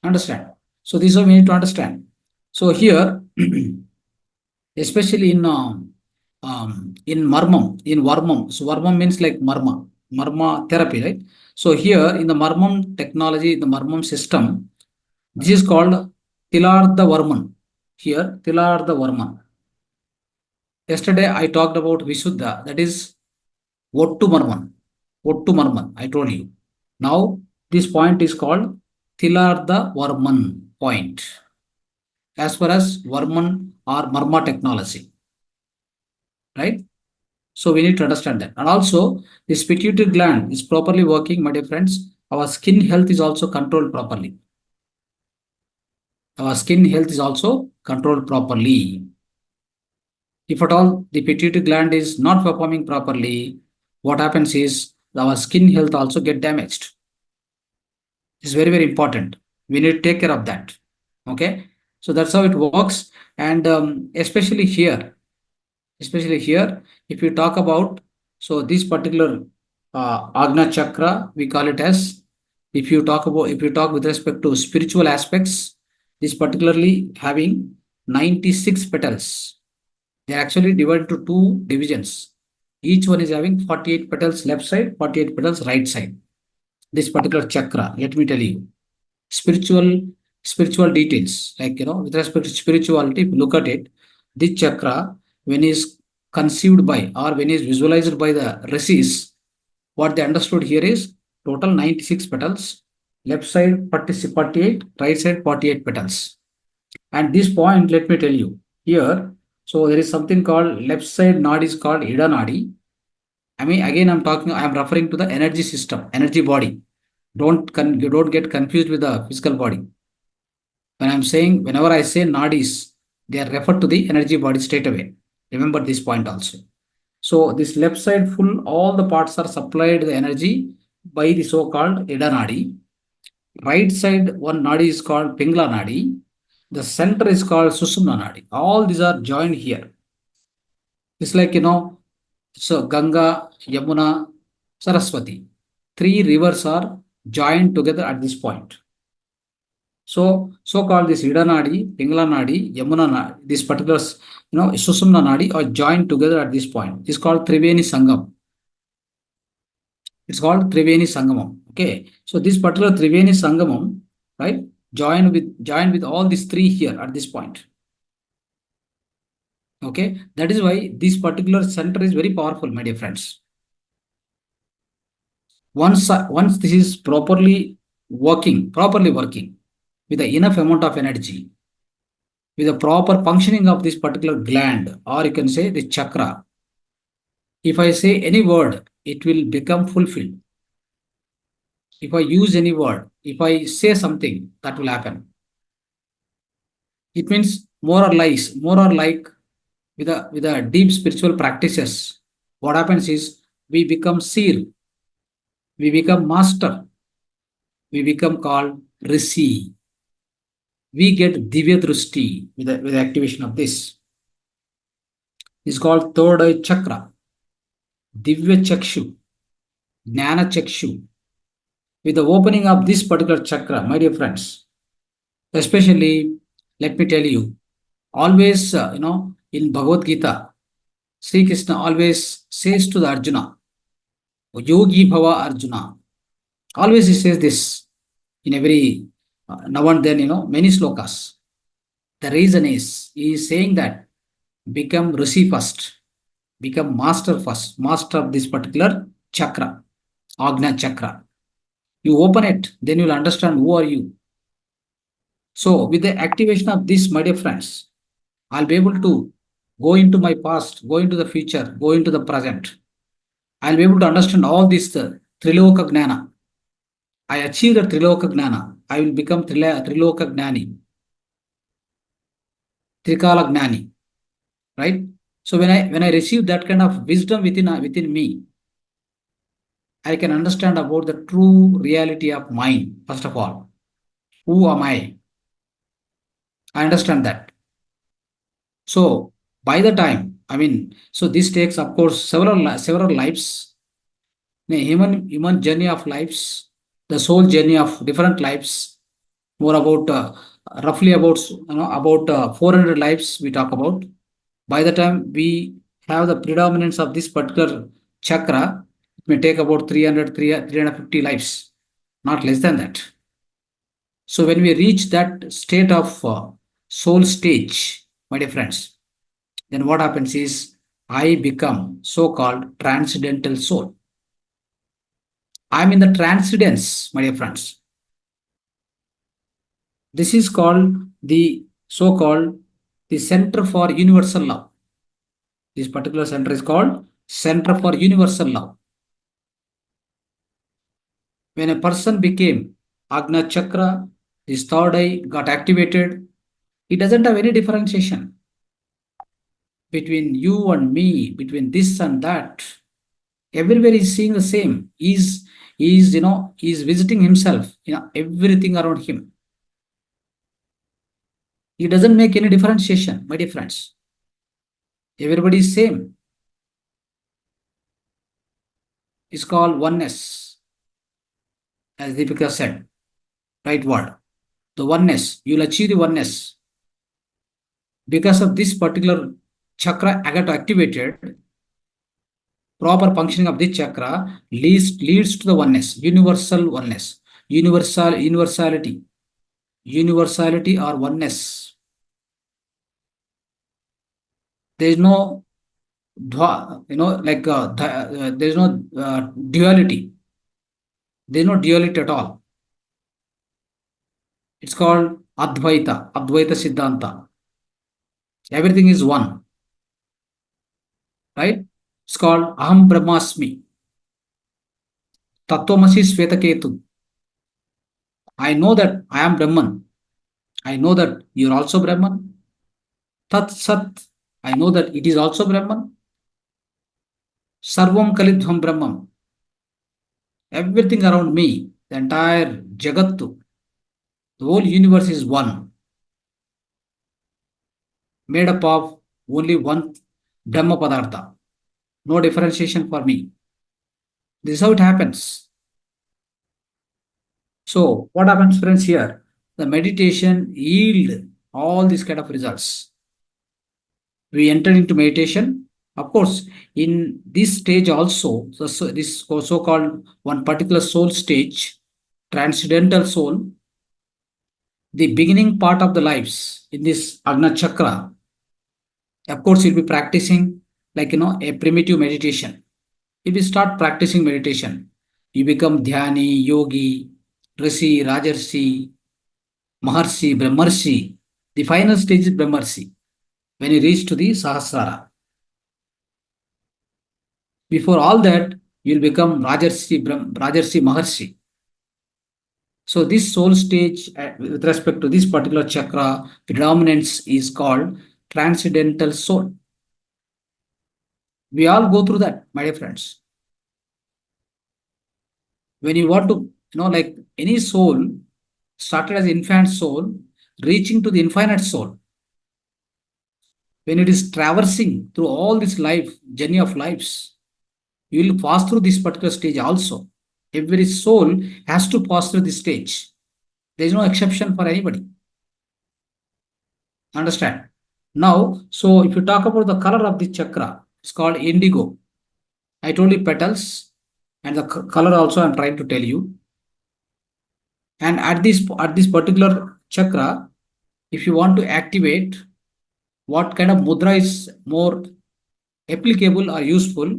[SPEAKER 5] Understand? So this is what we need to understand. So here, especially in varmam. So varmam means like marma therapy, right? So here in the marmam technology, the marmam system, this is called Tilarda Varman. Here, Tilarda Varman. Yesterday I talked about Visuddha, that is Vottu Marman. Vottu Marman, I told you. Now this point is called Tilarda Varman point. As far as Varman or Marma technology. Right? So we need to understand that. And also, this pituitary gland is properly working, my dear friends. Our skin health is also controlled properly. Our skin health is also controlled properly. If at all the pituitary gland is not performing properly, what happens is our skin health also get damaged. It's very, very important. We need to take care of that. Okay. So that's how it works. And especially here, if you talk about, so this particular Agna chakra, we call it as, if you talk with respect to spiritual aspects, this particularly having 96 petals. They are actually divided to two divisions. Each one is having 48 petals left side, 48 petals right side. This particular chakra, let me tell you, spiritual details, like, with respect to spirituality, if you look at it, this chakra, when is conceived by or when is visualized by the rishis, what they understood here is total 96 petals, left side 48, right side 48 petals. And this point, let me tell you here, so there is something called left side nadi is called Ida nadi. I mean, again, I'm referring to the energy system, energy body. You don't get confused with the physical body. Whenever I say nadis, they are referred to the energy body straight away. Remember this point also. So this left side full, all the parts are supplied the energy by the so-called Ida nadi. Right side one nadi is called Pingla nadi. The center is called Susumna nadi. All these are joined here. It's like, so Ganga, Yamuna, Saraswati. Three rivers are joined together at this point. So-called this Ida nadi, Pingla nadi, Yamuna nadi, this particular, Susumna nadi are joined together at this point. It's called Triveni Sangam. It's called Triveni Sangamam. Okay. So this particular Triveni Sangamam, right, joined with all these three here at this point. Okay. That is why this particular center is very powerful, my dear friends. Once this is properly working with the enough amount of energy, with the proper functioning of this particular gland, or you can say the chakra, if I say any word, it will become fulfilled. If I use any word, if I say something, that will happen. It means more or like with the deep spiritual practices, what happens is we become seer, we become master, we become called rishi. We get divya drushti with the activation of this. It's called third eye chakra. Divya Chakshu, Jnana Chakshu. With the opening of this particular chakra, my dear friends, especially, let me tell you, always, in Bhagavad Gita, Sri Krishna always says to the Arjuna, Yogi Bhava Arjuna. Always he says this in every now and then, many slokas. The reason is, he is saying that become Rishi first, become master first, master of this particular chakra, Agna chakra. You open it, then you'll understand who are you. So, with the activation of this, my dear friends, I'll be able to go into my past, go into the future, go into the present. I'll be able to understand all this Triloka Gnana. I achieve the Triloka Gnana. I will become Triloka Gnani, Trikala Gnani, right? So when I receive that kind of wisdom within me, I can understand about the true reality of mind. First of all, who am I? I understand that. So by the time, so this takes, of course, several lives, the human journey of lives, the soul journey of different lives. More about roughly about 400 lives we talk about. By the time we have the predominance of this particular chakra, it may take about 350 lives, not less than that. So when we reach that state of soul stage, my dear friends, then what happens is I become so-called transcendental soul. I'm in the transcendence, my dear friends. This is called the so-called the Center for Universal Love. This particular center is called Center for Universal Love. When a person became Agna Chakra, this third eye got activated, it doesn't have any differentiation between you and me, between this and that. Everywhere is seeing the same. He's visiting himself, everything around him. He doesn't make any differentiation, my dear friends. Everybody is same. It's called oneness, as Deepika said. Right word. The oneness. You'll achieve the oneness. Because of this particular chakra got activated, proper functioning of this chakra leads to the oneness, universal oneness, universality or oneness. There is no there is no duality. There is no duality at all. It's called Advaita Siddhanta. Everything is one. Right? It's called Aham Brahmasmi. Tattvamasi Svetaketu. I know that I am Brahman. I know that you are also Brahman. Tat Sat. I know that it is also Brahman. Sarvam Kalidhvam Brahman. Everything around me, the entire Jagattu, the whole universe is one. Made up of only one Brahma Padartha. No differentiation for me. This is how it happens. So what happens, friends, here? The meditation yield all these kind of results. We enter into meditation. Of course, in this stage also, this so-called one particular soul stage, transcendental soul, the beginning part of the lives in this Agna Chakra, of course, you'll be practicing a primitive meditation. If you start practicing meditation, you become Dhyani, Yogi, Rishi, Rajarshi, Maharshi, Brahmarshi. The final stage is Brahmarshi. When you reach to the Sahasrara. Before all that, you'll become Rajarshi, Maharshi. So this soul stage, with respect to this particular chakra, predominance is called transcendental soul. We all go through that, my dear friends. When you want to, like any soul, started as infant soul, reaching to the infinite soul. When it is traversing through all this life, journey of lives, You will pass through this particular stage also. Every soul has to pass through this stage. There is no exception for anybody. Understand? Now, so if you talk about the color of the chakra, it's called indigo. I told you petals, and the color also I'm trying to tell you. And at this particular chakra, if you want to activate, what kind of mudra is more applicable or useful,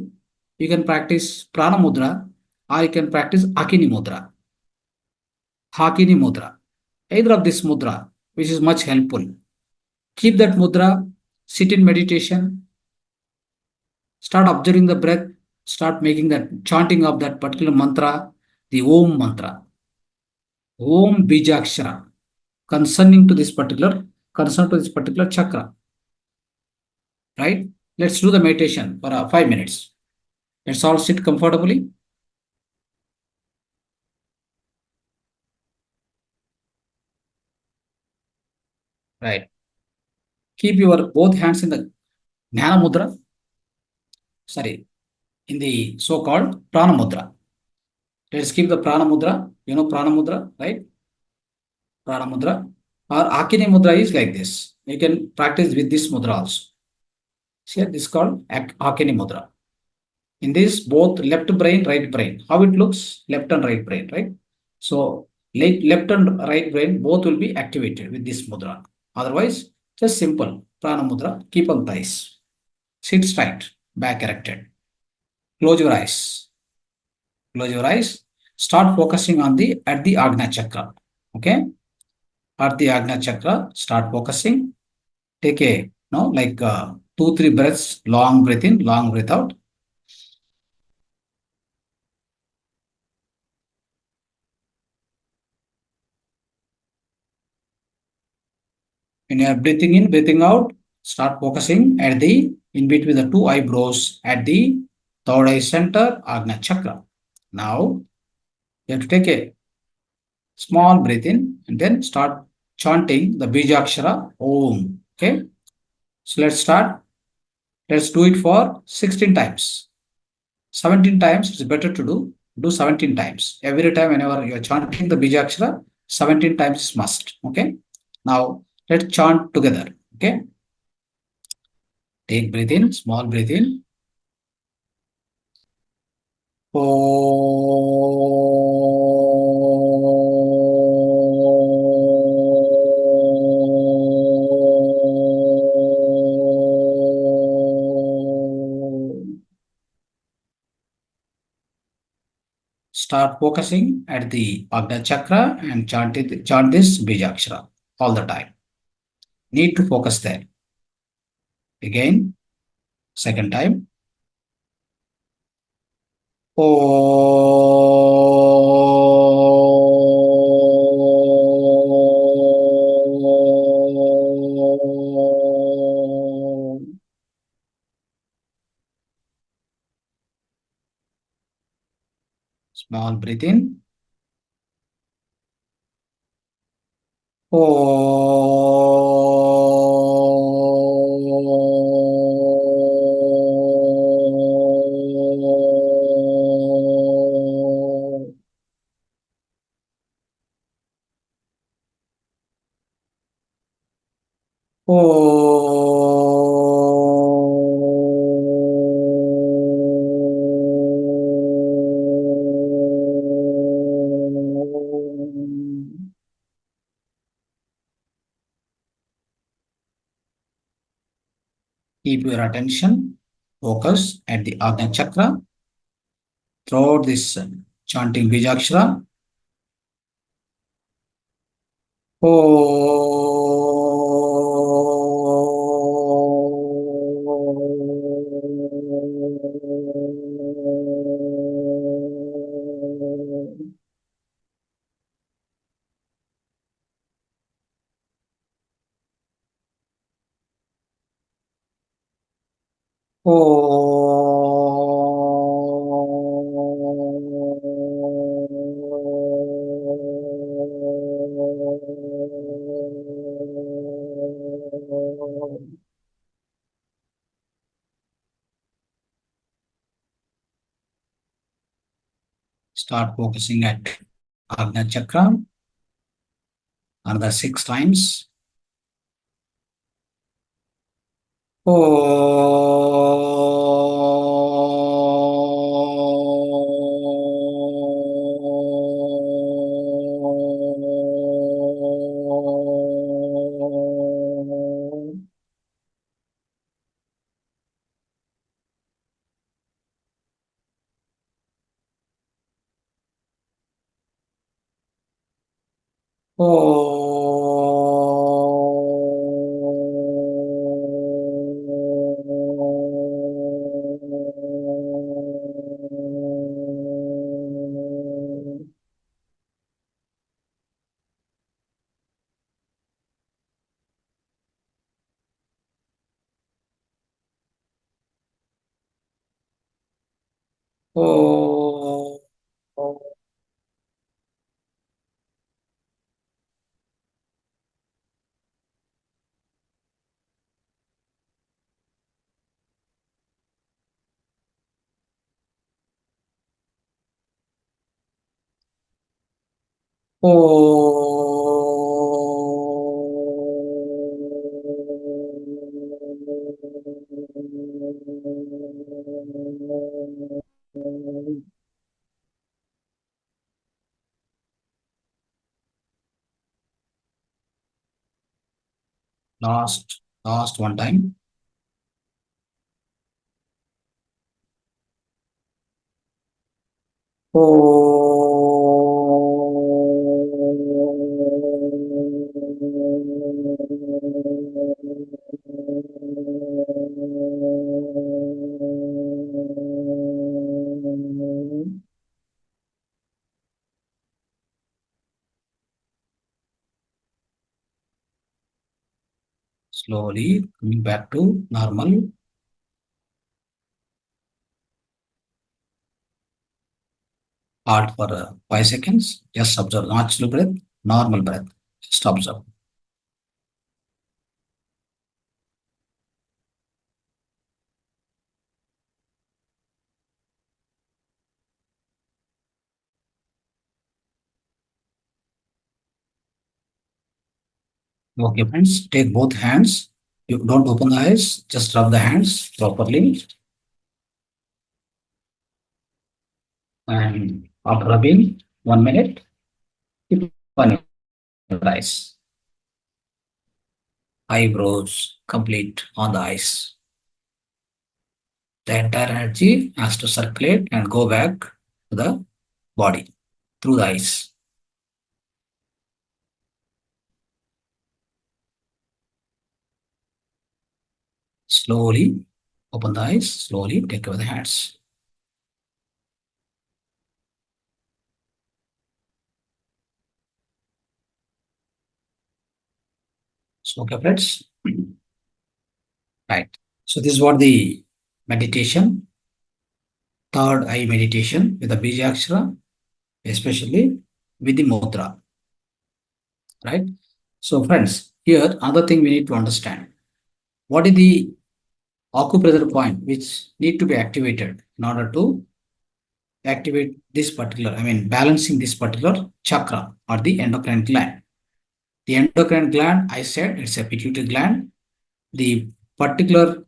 [SPEAKER 5] you can practice prana mudra or you can practice akini mudra, hakini mudra. Either of this mudra, which is much helpful. Keep that mudra, sit in meditation, start observing the breath, start making that chanting of that particular mantra, the Om mantra, Om Bijakshara, concerned to this particular chakra. Right? Let's do the meditation for 5 minutes. Let's all sit comfortably. Right. Keep your both hands in the Jnana Mudra. Sorry, in the so-called Prana Mudra. Let's keep the Prana Mudra. You know Prana Mudra, right? Prana Mudra. Or Akini Mudra is like this. You can practice with this mudra also. See, this is called Akini Mudra. In this, both left brain, right brain. How it looks? Left and right brain, right? So, left and right brain both will be activated with this mudra. Otherwise, just simple Prana Mudra. Keep on thighs. Sit straight, back erected. Close your eyes. Close your eyes. Start focusing on at the Agna chakra. Okay? At the Agna chakra, start focusing. Take a, like 2-3 breaths, long breath in, long breath out. When you are breathing in, breathing out, start focusing at the, in between the two eyebrows at the third eye center, Agna chakra. Now, you have to take a small breath in and then start chanting the Bijakshara Om. Okay? So let's start. Let's do it for 16 times. 17 times is better to do. Do 17 times. Every time whenever you are chanting the Bijakshara, 17 times is must. Okay? Now, let's chant together. Okay? Take breath in, small breath in. Start focusing at the Agna chakra and chant this Bijakshara all the time. Need to focus there. Again, second time. Small breath in. Keep your attention, focus at the Agna chakra throughout this chanting Bijakshara. Start focusing at Agna Chakra. Another 6 times. Last one time. Slowly coming back to normal. Hold for 5 seconds. Just observe, not slow breath, normal breath. Just observe. Okay, friends, take both hands. You don't open the eyes, just rub the hands properly. And after rubbing, 1 minute, keep on your eyes. Eyebrows complete on the eyes. The entire energy has to circulate and go back to the body through the eyes. Slowly open the eyes, slowly take away the hands. So, okay, friends. Right. So, this is what the meditation, third eye meditation with the Bijakshara, especially with the mudra. Right. So, friends, here another thing we need to understand. What is the acupressure point which need to be activated in order to activate this particular, balancing this particular chakra or the endocrine gland. The endocrine gland, I said, it's a pituitary gland. The particular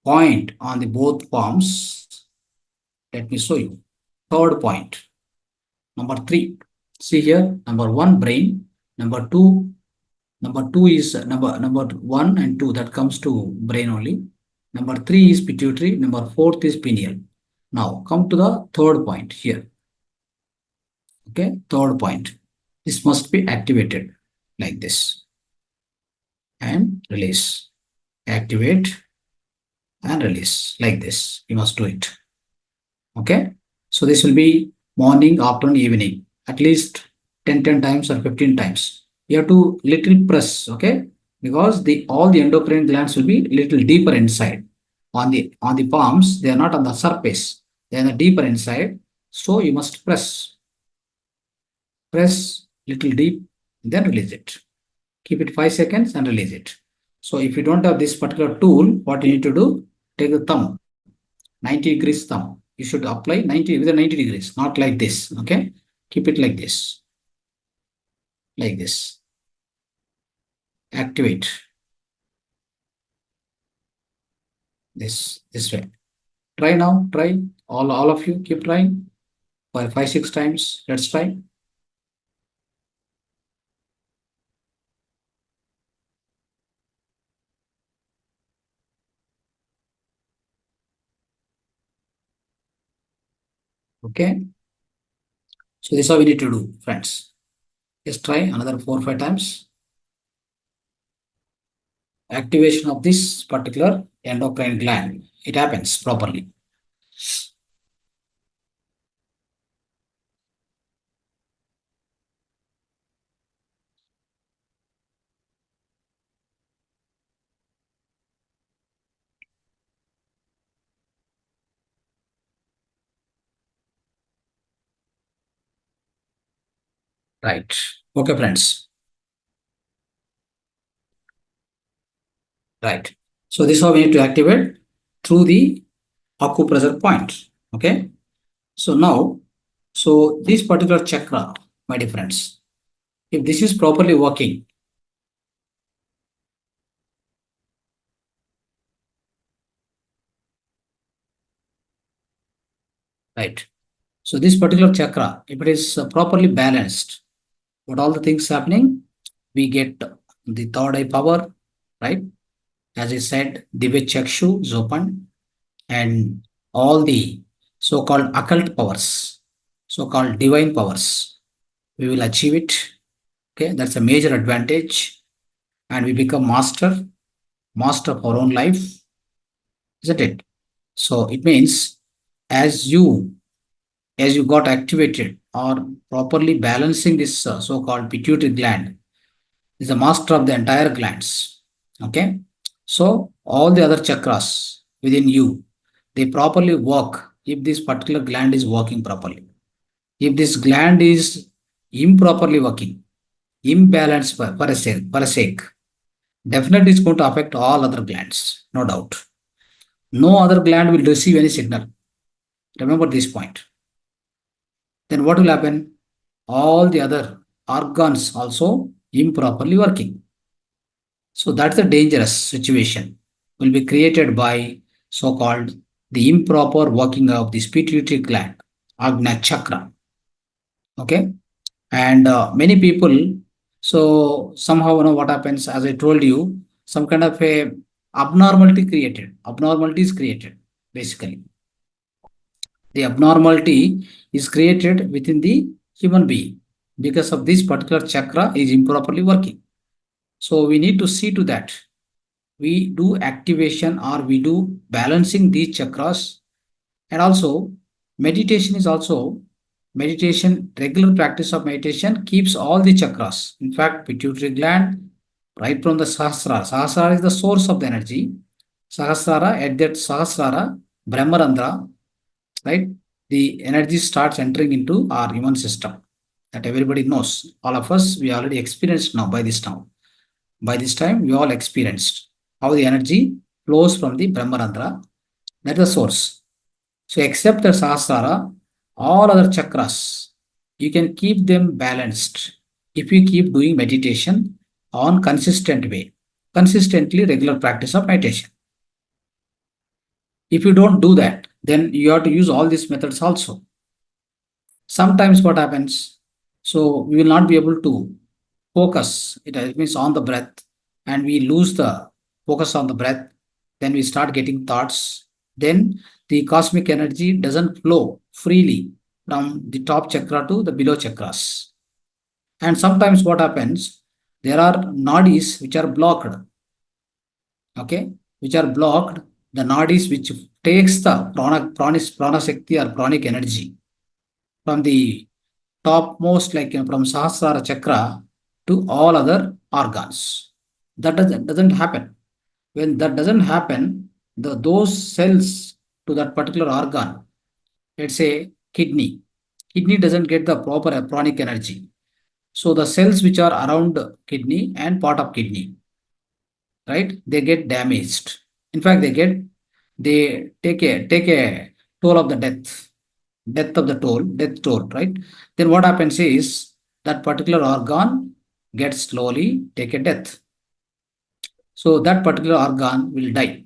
[SPEAKER 5] point on the both palms, let me show you. Third point, number 3. See here, number 1, brain. Number 2 is number 1 and 2, that comes to brain only. Number 3 is pituitary. Number 4 is pineal. Now come to the third point here. Okay, third point. This must be activated like this and release. Activate and release like this. You must do it. Okay, so this will be morning, afternoon, evening, at least 10 times or 15 times. You have to little press, okay, because all the endocrine glands will be little deeper inside. On the palms, they are not on the surface, they are deeper inside. So you must press little deep, then release it. Keep it 5 seconds and release it. So if you don't have this particular tool, what you need to do, take the thumb, 90 degrees thumb. You should apply 90 within 90 degrees, not like this. Okay, keep it like this, like this. Activate this way. Try now. Try all of you. Keep trying for 5-6 times. Let's try. Okay. So this is how we need to do, friends. Just try another 4-5 times. Activation of this particular endocrine gland. It happens properly. Right. Okay, friends. Right. So this is how we need to activate through the acupressure point. Okay. So now, so this particular chakra, my dear friends, if this is properly working, right? So this particular chakra, if it is properly balanced, what all the things happening, we get the third eye power, right? As I said, Divya Chakshu is open, and all the so-called occult powers, so-called divine powers, we will achieve it. Okay, that's a major advantage, and we become master of our own life, isn't it? So it means as you got activated or properly balancing this so-called pituitary gland is the master of the entire glands. Okay, so all the other chakras within you, they properly work if this particular gland is working properly. If this gland is improperly working, imbalanced for a sake, definitely it's going to affect all other glands, no doubt. No other gland will receive any signal. Remember this point. Then what will happen? All the other organs also improperly working. So that's a dangerous situation will be created by so-called the improper working of the pituitary gland, Agna Chakra. Okay, and many people. So somehow what happens? As I told you, some kind of a abnormality is created basically. The abnormality is created within the human being because of this particular chakra is improperly working. So we need to see to that. We do activation or we do balancing these chakras, and also meditation is also regular practice of meditation keeps all the chakras. In fact, pituitary gland, right from the Sahasrara. Sahasrara is the source of the energy. Sahasrara, at that Sahasrara, Brahmarandra, right? The energy starts entering into our immune system. That everybody knows. All of us, we already experienced now by this time. By this time, we all experienced how the energy flows from the Brahmarandra. That is the source. So except the Sahasrara, all other chakras, you can keep them balanced if you keep doing meditation on consistent way. Consistently regular practice of meditation. If you don't do that, then you have to use all these methods also. Sometimes what happens? So we will not be able to focus. It means on the breath, and we lose the focus on the breath. Then we start getting thoughts. Then the cosmic energy doesn't flow freely from the top chakra to the below chakras. And sometimes what happens? There are nadis which are blocked. Okay, which are blocked. The nadis which takes the prana shakti or pranic energy from the topmost, like from Sahasrara chakra to all other organs. That doesn't happen. When that doesn't happen, those cells to that particular organ, let's say kidney doesn't get the proper pranic energy. So the cells which are around kidney and part of kidney, right, they get damaged. In fact, they take a toll of the death of the death toll, right? Then what happens is that particular organ gets slowly take a death. So that particular organ will die.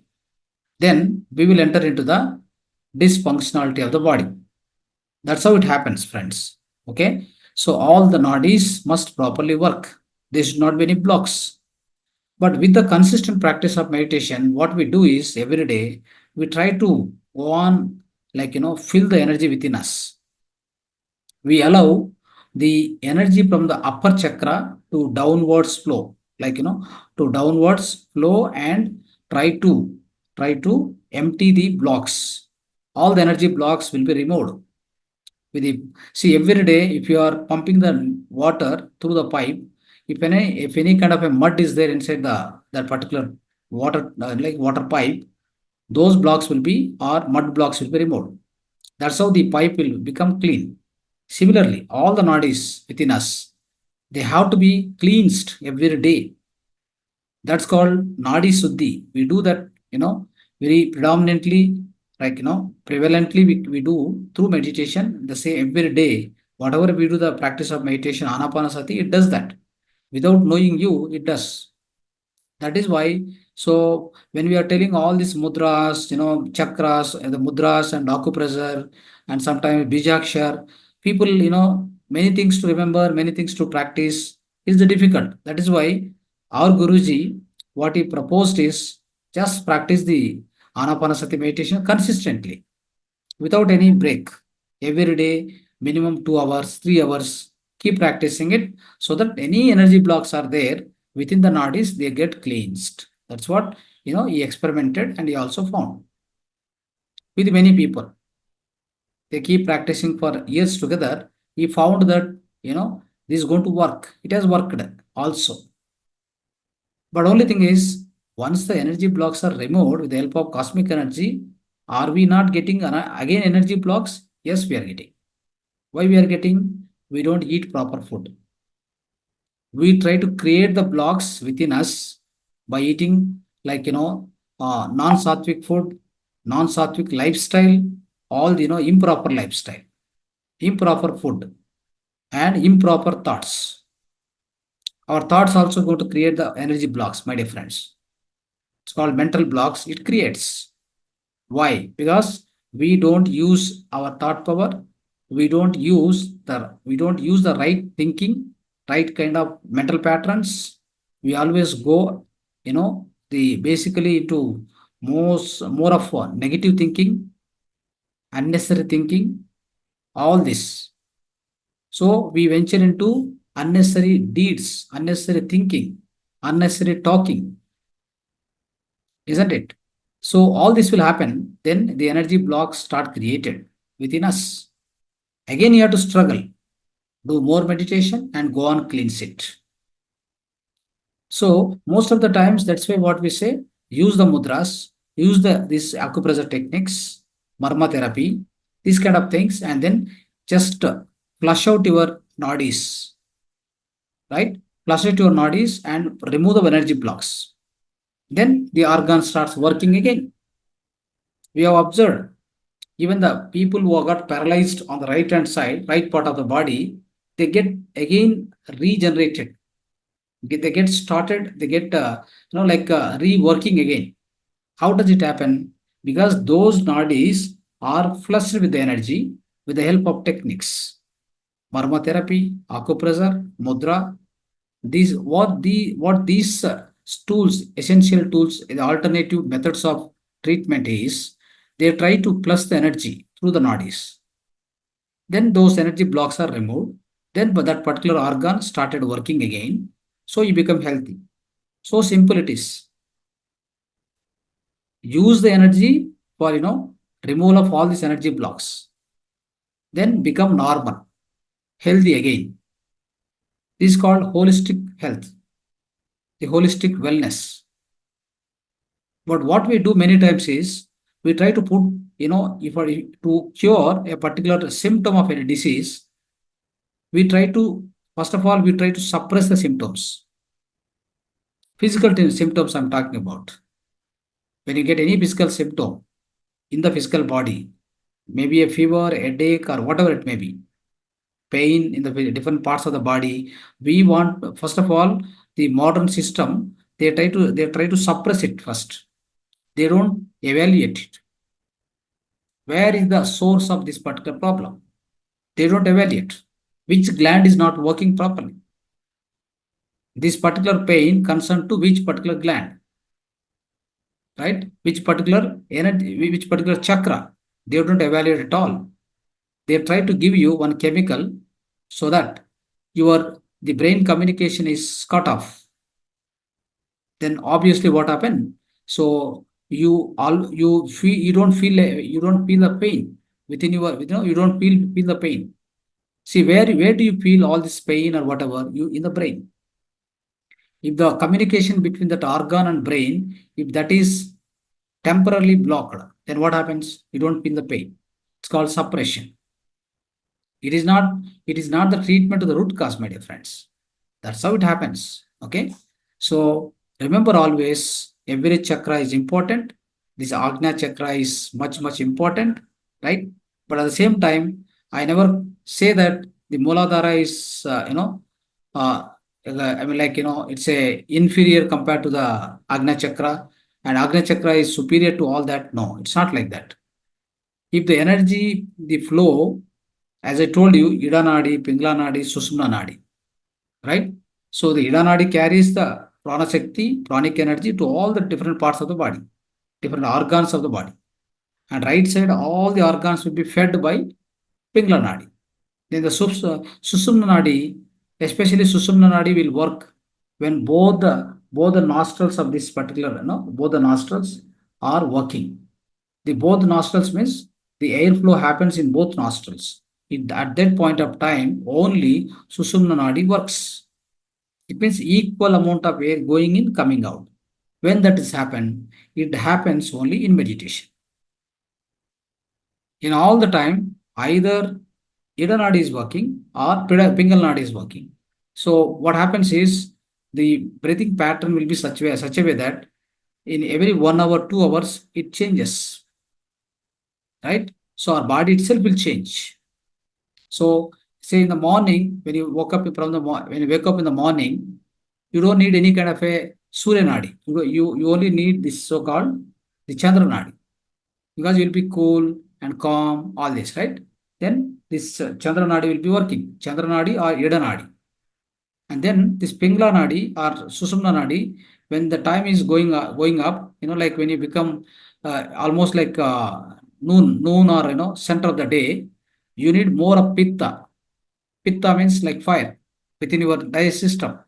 [SPEAKER 5] Then we will enter into the dysfunctionality of the body. That's how it happens, friends. Okay. So all the nadis must properly work. There should not be any blocks. But with the consistent practice of meditation, what we do is every day we try to go on, fill the energy within us. We allow the energy from the upper chakra to downwards flow, to downwards flow, and try to empty the blocks. All the energy blocks will be removed. See, every day, if you are pumping the water through the pipe, if any kind of a mud is there inside that particular water, water pipe, those blocks will be, or mud blocks will be removed. That's how the pipe will become clean. Similarly, all the nadis within us, they have to be cleansed every day. That's called nadi suddhi. We do that, very predominantly, prevalently we do through meditation. The same every day, whatever we do the practice of meditation, anapanasati, it does that. Without knowing you, it does. That is why, so when we are telling all these mudras, chakras, the mudras and acupressure, and sometimes bijakshar, people, many things to remember, many things to practice is the difficult. That is why our Guruji, what he proposed is just practice the anapanasati meditation consistently without any break. Every day, minimum 2 hours, 3 hours, keep practicing it so that any energy blocks are there within the nadis, they get cleansed. That's what he experimented, and he also found with many people. They keep practicing for years together. He found that this is going to work. It has worked also. But only thing is, once the energy blocks are removed with the help of cosmic energy, are we not getting again energy blocks? Yes, we are getting. Why we are getting? We don't eat proper food. We try to create the blocks within us by eating non-sattvic food, non-sattvic lifestyle, all improper lifestyle, improper food, and improper thoughts. Our thoughts also going to create the energy blocks, my dear friends. It's called mental blocks. It creates. Why? Because we don't use our thought power. We don't use the right thinking, right kind of mental patterns. We always go, the basically into more of negative thinking, unnecessary thinking, all this. So we venture into unnecessary deeds, unnecessary thinking, unnecessary talking, isn't it? So all this will happen, then the energy blocks start created within us. Again, you have to struggle, do more meditation and go on cleanse it. So most of the times, that's why what we say, use the mudras, use these acupressure techniques, marma therapy, these kind of things, and then just flush out your nadis, right? Flush out your nadis and remove the energy blocks. Then the organ starts working again. We have observed even the people who got paralyzed on the right hand side, right part of the body, they get again regenerated. They get started, they get reworking again. How does it happen? Because those nadis are flushed with the energy with the help of techniques, marma therapy, acupressure, mudra. These tools, essential tools, the alternative methods of treatment is, they try to plus the energy through the nadis. Then those energy blocks are removed. Then that particular organ started working again. So you become healthy. So simple it is. Use the energy for removal of all these energy blocks. Then become normal, healthy again. This is called holistic health, the holistic wellness. But what we do many times is we try to put, to cure a particular symptom of any disease, we try to, first of all, we try to suppress the symptoms. Physical symptoms I'm talking about. When you get any physical symptom in the physical body, maybe a fever, headache, or whatever it may be, pain in the different parts of the body. We want, first of all, the modern system, they try to suppress it first. They don't evaluate it. Where is the source of this particular problem? They don't evaluate. Which gland is not working properly? This particular pain concerned to which particular gland? Right? Which particular energy, which particular chakra? They don't evaluate at all. They try to give you one chemical so that the brain communication is cut off. Then obviously what happened? So you don't feel the pain within you don't feel the pain. See, where do you feel all this pain or whatever? You in the brain. If the communication between that organ and brain, if that is temporarily blocked, then what happens? You don't feel the pain. It's called suppression. It is not the treatment to the root cause, my dear friends. That's how it happens. Okay. So remember always, every chakra is important. This Agna chakra is much, much important, right? But at the same time, I never say that the Mooladhara is, I mean, like, it's a inferior compared to the Agna chakra, and Agna chakra is superior to all that. No, it's not like that. If the energy, the flow, as I told you, Ida Nadi, Pingla Nadi, Susumna Nadi, right? So the Ida Nadi carries the prana shakti, pranic energy to all the different parts of the body, different organs of the body. And right side, all the organs will be fed by Pingla Nadi. Then the Susumna Nadi, especially Susumna Nadi, will work when both the nostrils of this particular, both the nostrils are working. The both nostrils means the airflow happens in both nostrils. At that point of time, only Susumna Nadi works. It means equal amount of air going in, coming out. When that is happened, it happens only in meditation. In all the time, either Ida Nadi is working or Pingal Nadi is working. So what happens is the breathing pattern will be such a way that in every 1 hour, 2 hours, it changes. Right? So our body itself will change. So say in the morning, when you wake up in the morning, you don't need any kind of a Surya Nadi. You only need this so-called the Chandra Nadi, because you'll be cool and calm, all this, right? Then this Chandra Nadi will be working, Chandra Nadi or Ida Nadi. And then this Pingla Nadi or Susumna Nadi, when the time is going up, like when you become almost like noon or center of the day, you need more of Pitta. Pitta means like fire within your digestive system.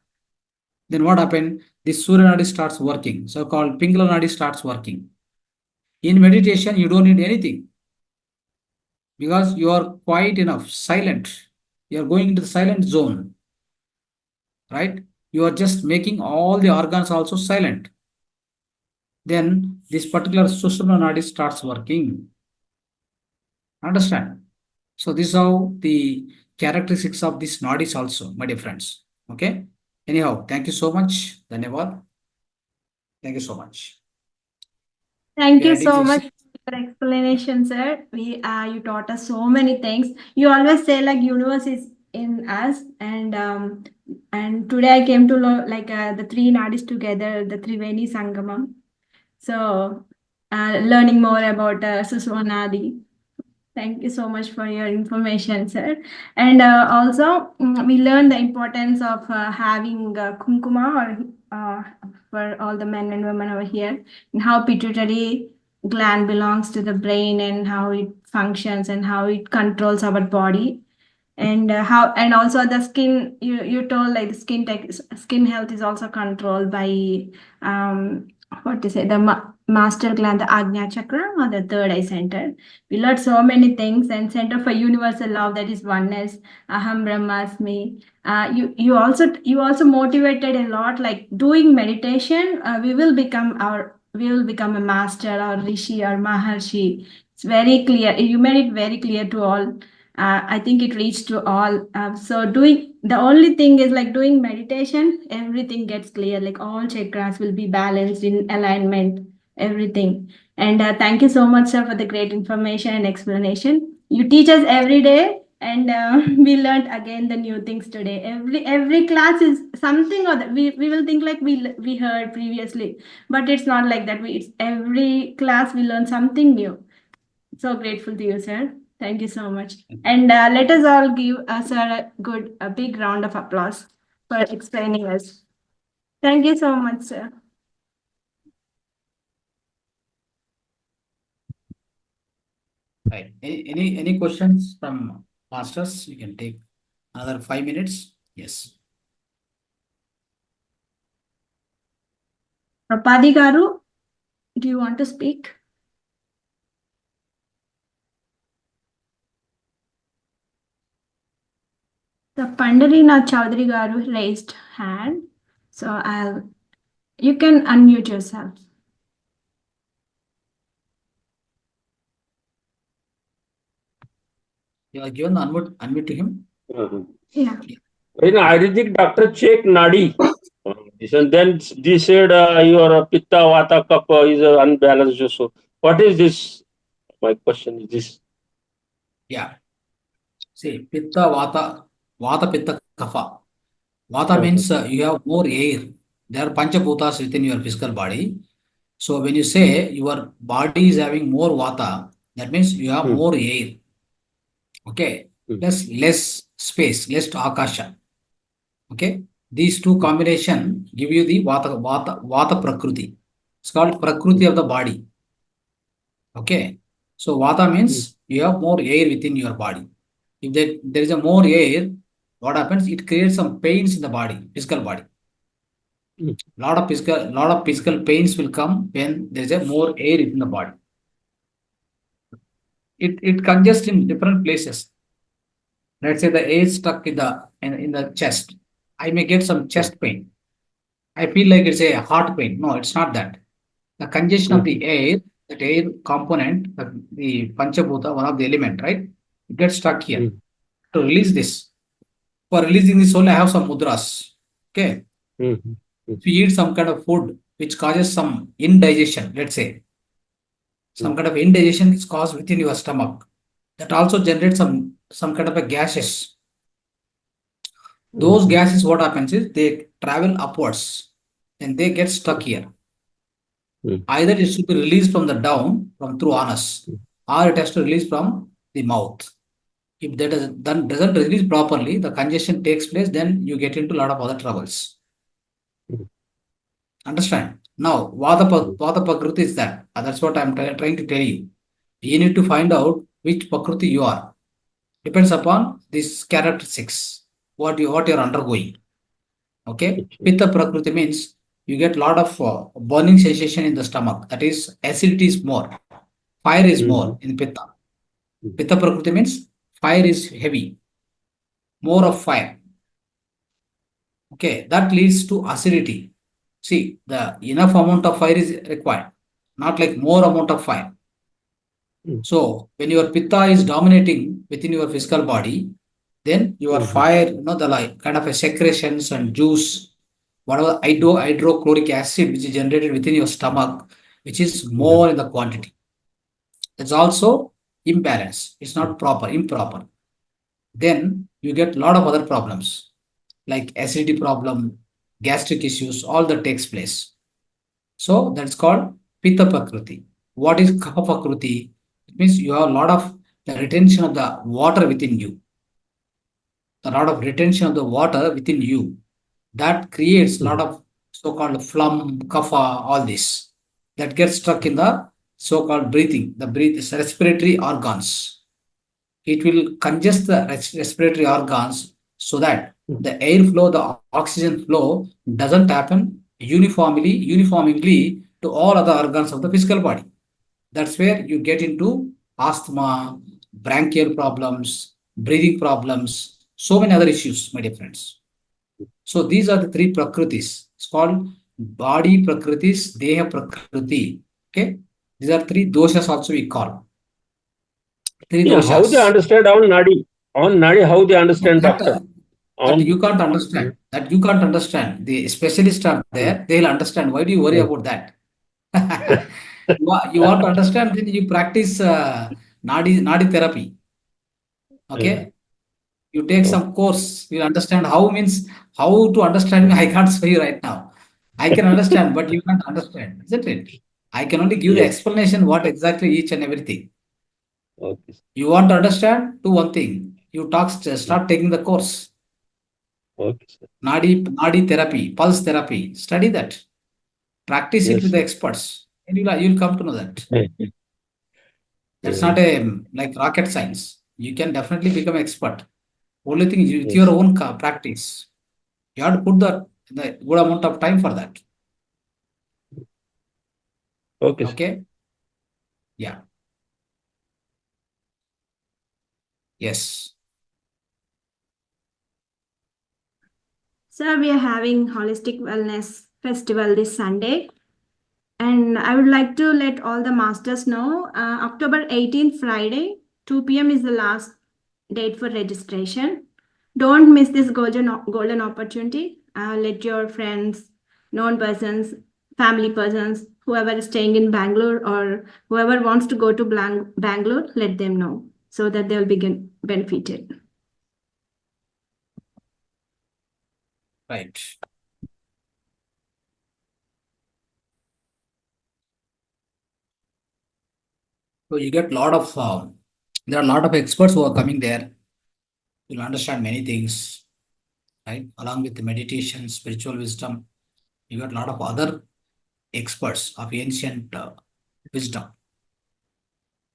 [SPEAKER 5] Then what happened? This Surya Nadi starts working, so-called Pingla Nadi starts working. In meditation, you don't need anything because you are quiet enough, silent. You are going into the silent zone, right? You are just making all the organs also silent. Then this particular Sushumna Nadi starts working. Understand? So this is how the characteristics of this nadis also, my dear friends. Okay. Anyhow, thank you so much. Dhanyavad. Thank you so much.
[SPEAKER 1] Thank
[SPEAKER 5] We are
[SPEAKER 1] you so
[SPEAKER 5] ending
[SPEAKER 1] much
[SPEAKER 5] this.
[SPEAKER 1] for your explanation, sir. You taught us so many things. You always say like universe is in us, and today I came to know like the three nadis together, the Triveni Sangamam. So learning more about Suswanadi. Thank you so much for your information, sir. And also, we learned the importance of having kumkuma for all the men and women over here, and how pituitary gland belongs to the brain and how it functions and how it controls our body. And also the skin, you told like the skin health is also controlled by what to say, the master gland, the Agnya chakra, or the third eye center. We learned so many things, and center for universal love, that is oneness, aham brahmasmi. You also motivated a lot, like doing meditation, we will become a master or rishi or maharshi. It's very clear, you made it very clear to all. I think it reached to all. So the only thing is like doing meditation, everything gets clear. Like all chakras will be balanced in alignment. everything. And thank you so much, sir, for the great information and explanation. You teach us every day, and we learned again the new things today. Every class is something or we will think like we heard previously, but it's not like that. It's every class we learn something new. So grateful to you, sir. Thank you so much. And let us all give sir a big round of applause for explaining us. Thank you so much, sir.
[SPEAKER 5] Right. Any questions from masters? You can take another 5 minutes. Yes.
[SPEAKER 1] Rapadi Garu, do you want to speak? The Pandarinath Chaudhary Garu raised hand. So you can unmute yourself.
[SPEAKER 5] You are given the unmute to him.
[SPEAKER 1] Yeah.
[SPEAKER 3] In Ayurvedic, doctor check nadi. And then they said your pitta, vata, kapha is unbalanced. So what is this? My question is this.
[SPEAKER 5] Yeah. See, pitta, vata, pitta, kapha. Vata means you have more air. There are panchabhutas within your physical body. So when you say your body is having more vata, that means you have more air. Okay. Plus less space, less akasha. Okay. These two combination give you the vata prakriti. It's called prakriti of the body. Okay. So vata means you have more air within your body. If there is a more air, what happens? It creates some pains in the body, physical body. Lot of physical pains will come when there is a more air in the body. It congests in different places. Let's say the air is stuck in the chest. I may get some chest pain. I feel like it's a heart pain. No, it's not that. The congestion of the air, that air component, the panchabhuta, one of the element, right? It gets stuck here. To release this, for releasing this only, I have some mudras. Okay. If you eat some kind of food which causes some indigestion, let's say, some kind of indigestion is caused within your stomach, that also generates some kind of a gases. Those gases, what happens is they travel upwards and they get stuck here. Either it should be released from the down, from through anus, or it has to release from the mouth. If that doesn't release properly, the congestion takes place, then you get into a lot of other troubles. Understand? Now, Vata Prakriti is that. That's what I'm trying to tell you. You need to find out which Prakriti you are. Depends upon these characteristics, what you're undergoing. Okay? Pitta Prakriti means you get a lot of burning sensation in the stomach. That is, acidity is more. Fire is more in Pitta. Pitta Prakriti means fire is heavy. More of fire. Okay, that leads to acidity. See, the enough amount of fire is required, not like more amount of fire. So, when your pitta is dominating within your physical body, then your fire, the like kind of a secretions and juice, whatever hydrochloric acid which is generated within your stomach, which is more in the quantity. It's also imbalance. It's not proper, improper. Then you get a lot of other problems like acidity problem, gastric issues, all that takes place. So that's called Pitta Prakriti. What is Kapha Prakriti? It means you have a lot of the retention of the water within you. A lot of retention of the water within you. That creates a lot of so-called phlegm, kapha, all this. That gets stuck in the so-called breathing, respiratory organs. It will congest the respiratory organs so that the airflow, the oxygen flow doesn't happen uniformly to all other organs of the physical body. That's where you get into asthma, bronchial problems, breathing problems, so many other issues, my dear friends. So these are the three prakritis. It's called body prakritis, deha prakriti. Okay, these are three doshas also we call.
[SPEAKER 3] How they understand on nadi, how they understand, doctor?
[SPEAKER 5] That you can't understand. That you can't understand. The specialists are there. They'll understand. Why do you worry about that? You want to understand, then you practice nadi therapy. Okay. You take some course, you understand how means how to understand me. I can't say you right now. I can understand, but you can't understand, isn't it? I can only give the
[SPEAKER 3] Yes.
[SPEAKER 5] explanation what exactly each and everything.
[SPEAKER 3] Okay.
[SPEAKER 5] You want to understand? Do one thing. You start taking the course.
[SPEAKER 3] Okay, sir.
[SPEAKER 5] Nadi therapy, pulse therapy. Study that. Practice it
[SPEAKER 3] Yes,
[SPEAKER 5] with the
[SPEAKER 3] sir.
[SPEAKER 5] experts, and you'll come to know that. That's not like rocket science. You can definitely become expert. Only thing is with your
[SPEAKER 3] Yes.
[SPEAKER 5] own practice. You have to put the good amount of time for that.
[SPEAKER 3] Okay, sir.
[SPEAKER 5] Okay. Yeah. Yes.
[SPEAKER 1] Sir, we are having Holistic Wellness Festival this Sunday. And I would like to let all the masters know October 18th, Friday, 2 p.m. is the last date for registration. Don't miss this golden opportunity. Let your friends, known persons, family persons, whoever is staying in Bangalore or whoever wants to go to Bangalore, let them know so that they will be benefited.
[SPEAKER 5] Right. So you get a lot of there are a lot of experts who are coming there. You'll understand many things, right? Along with the meditation, spiritual wisdom, you got a lot of other experts of ancient wisdom.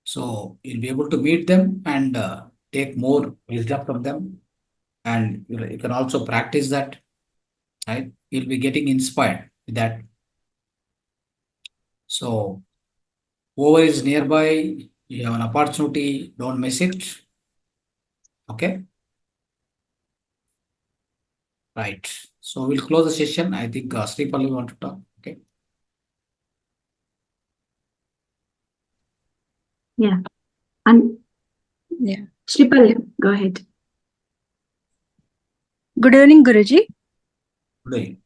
[SPEAKER 5] So you'll be able to meet them and take more wisdom from them, and you can also practice that, right? You'll be getting inspired with that. So whoever is nearby, you have an opportunity, don't miss it. Okay. Right. So we'll close the session. I think Sripalli want to talk. Okay.
[SPEAKER 1] Yeah. And
[SPEAKER 6] Yeah.
[SPEAKER 1] Shripal, go ahead.
[SPEAKER 6] Good evening, Guruji.
[SPEAKER 5] Good day.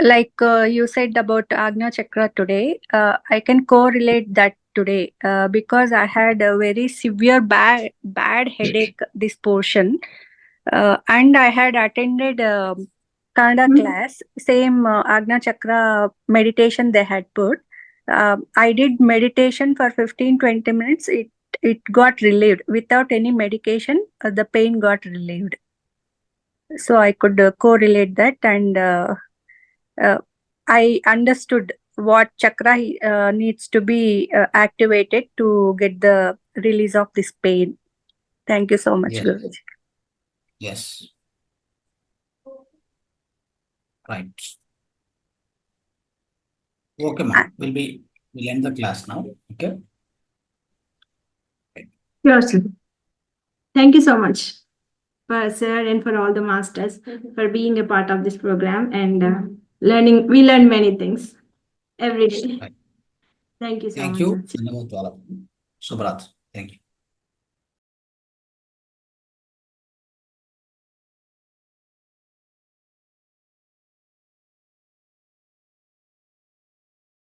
[SPEAKER 6] Like you said about Agna Chakra today, I can correlate that today because I had a very severe bad headache this portion, and I had attended Kannada class, same Agna Chakra meditation they had put. I did meditation for 15-20 minutes. It got relieved without any medication. The pain got relieved. So I could correlate that, and I understood what chakra needs to be activated to get the release of this pain. Thank you so much,
[SPEAKER 5] Yes.
[SPEAKER 6] Guruji.
[SPEAKER 5] Yes. Right. Okay, ma'am. We'll end the class now. Okay.
[SPEAKER 1] Sure, sir. Thank you so much, for sir and for all the masters for being a part of this program and learning. We learn many things every day.
[SPEAKER 5] Right.
[SPEAKER 1] Thank you so
[SPEAKER 5] Thank
[SPEAKER 1] much,
[SPEAKER 5] you.
[SPEAKER 1] sir.
[SPEAKER 5] Dhanyavad to all of you. Subrat. Thank you.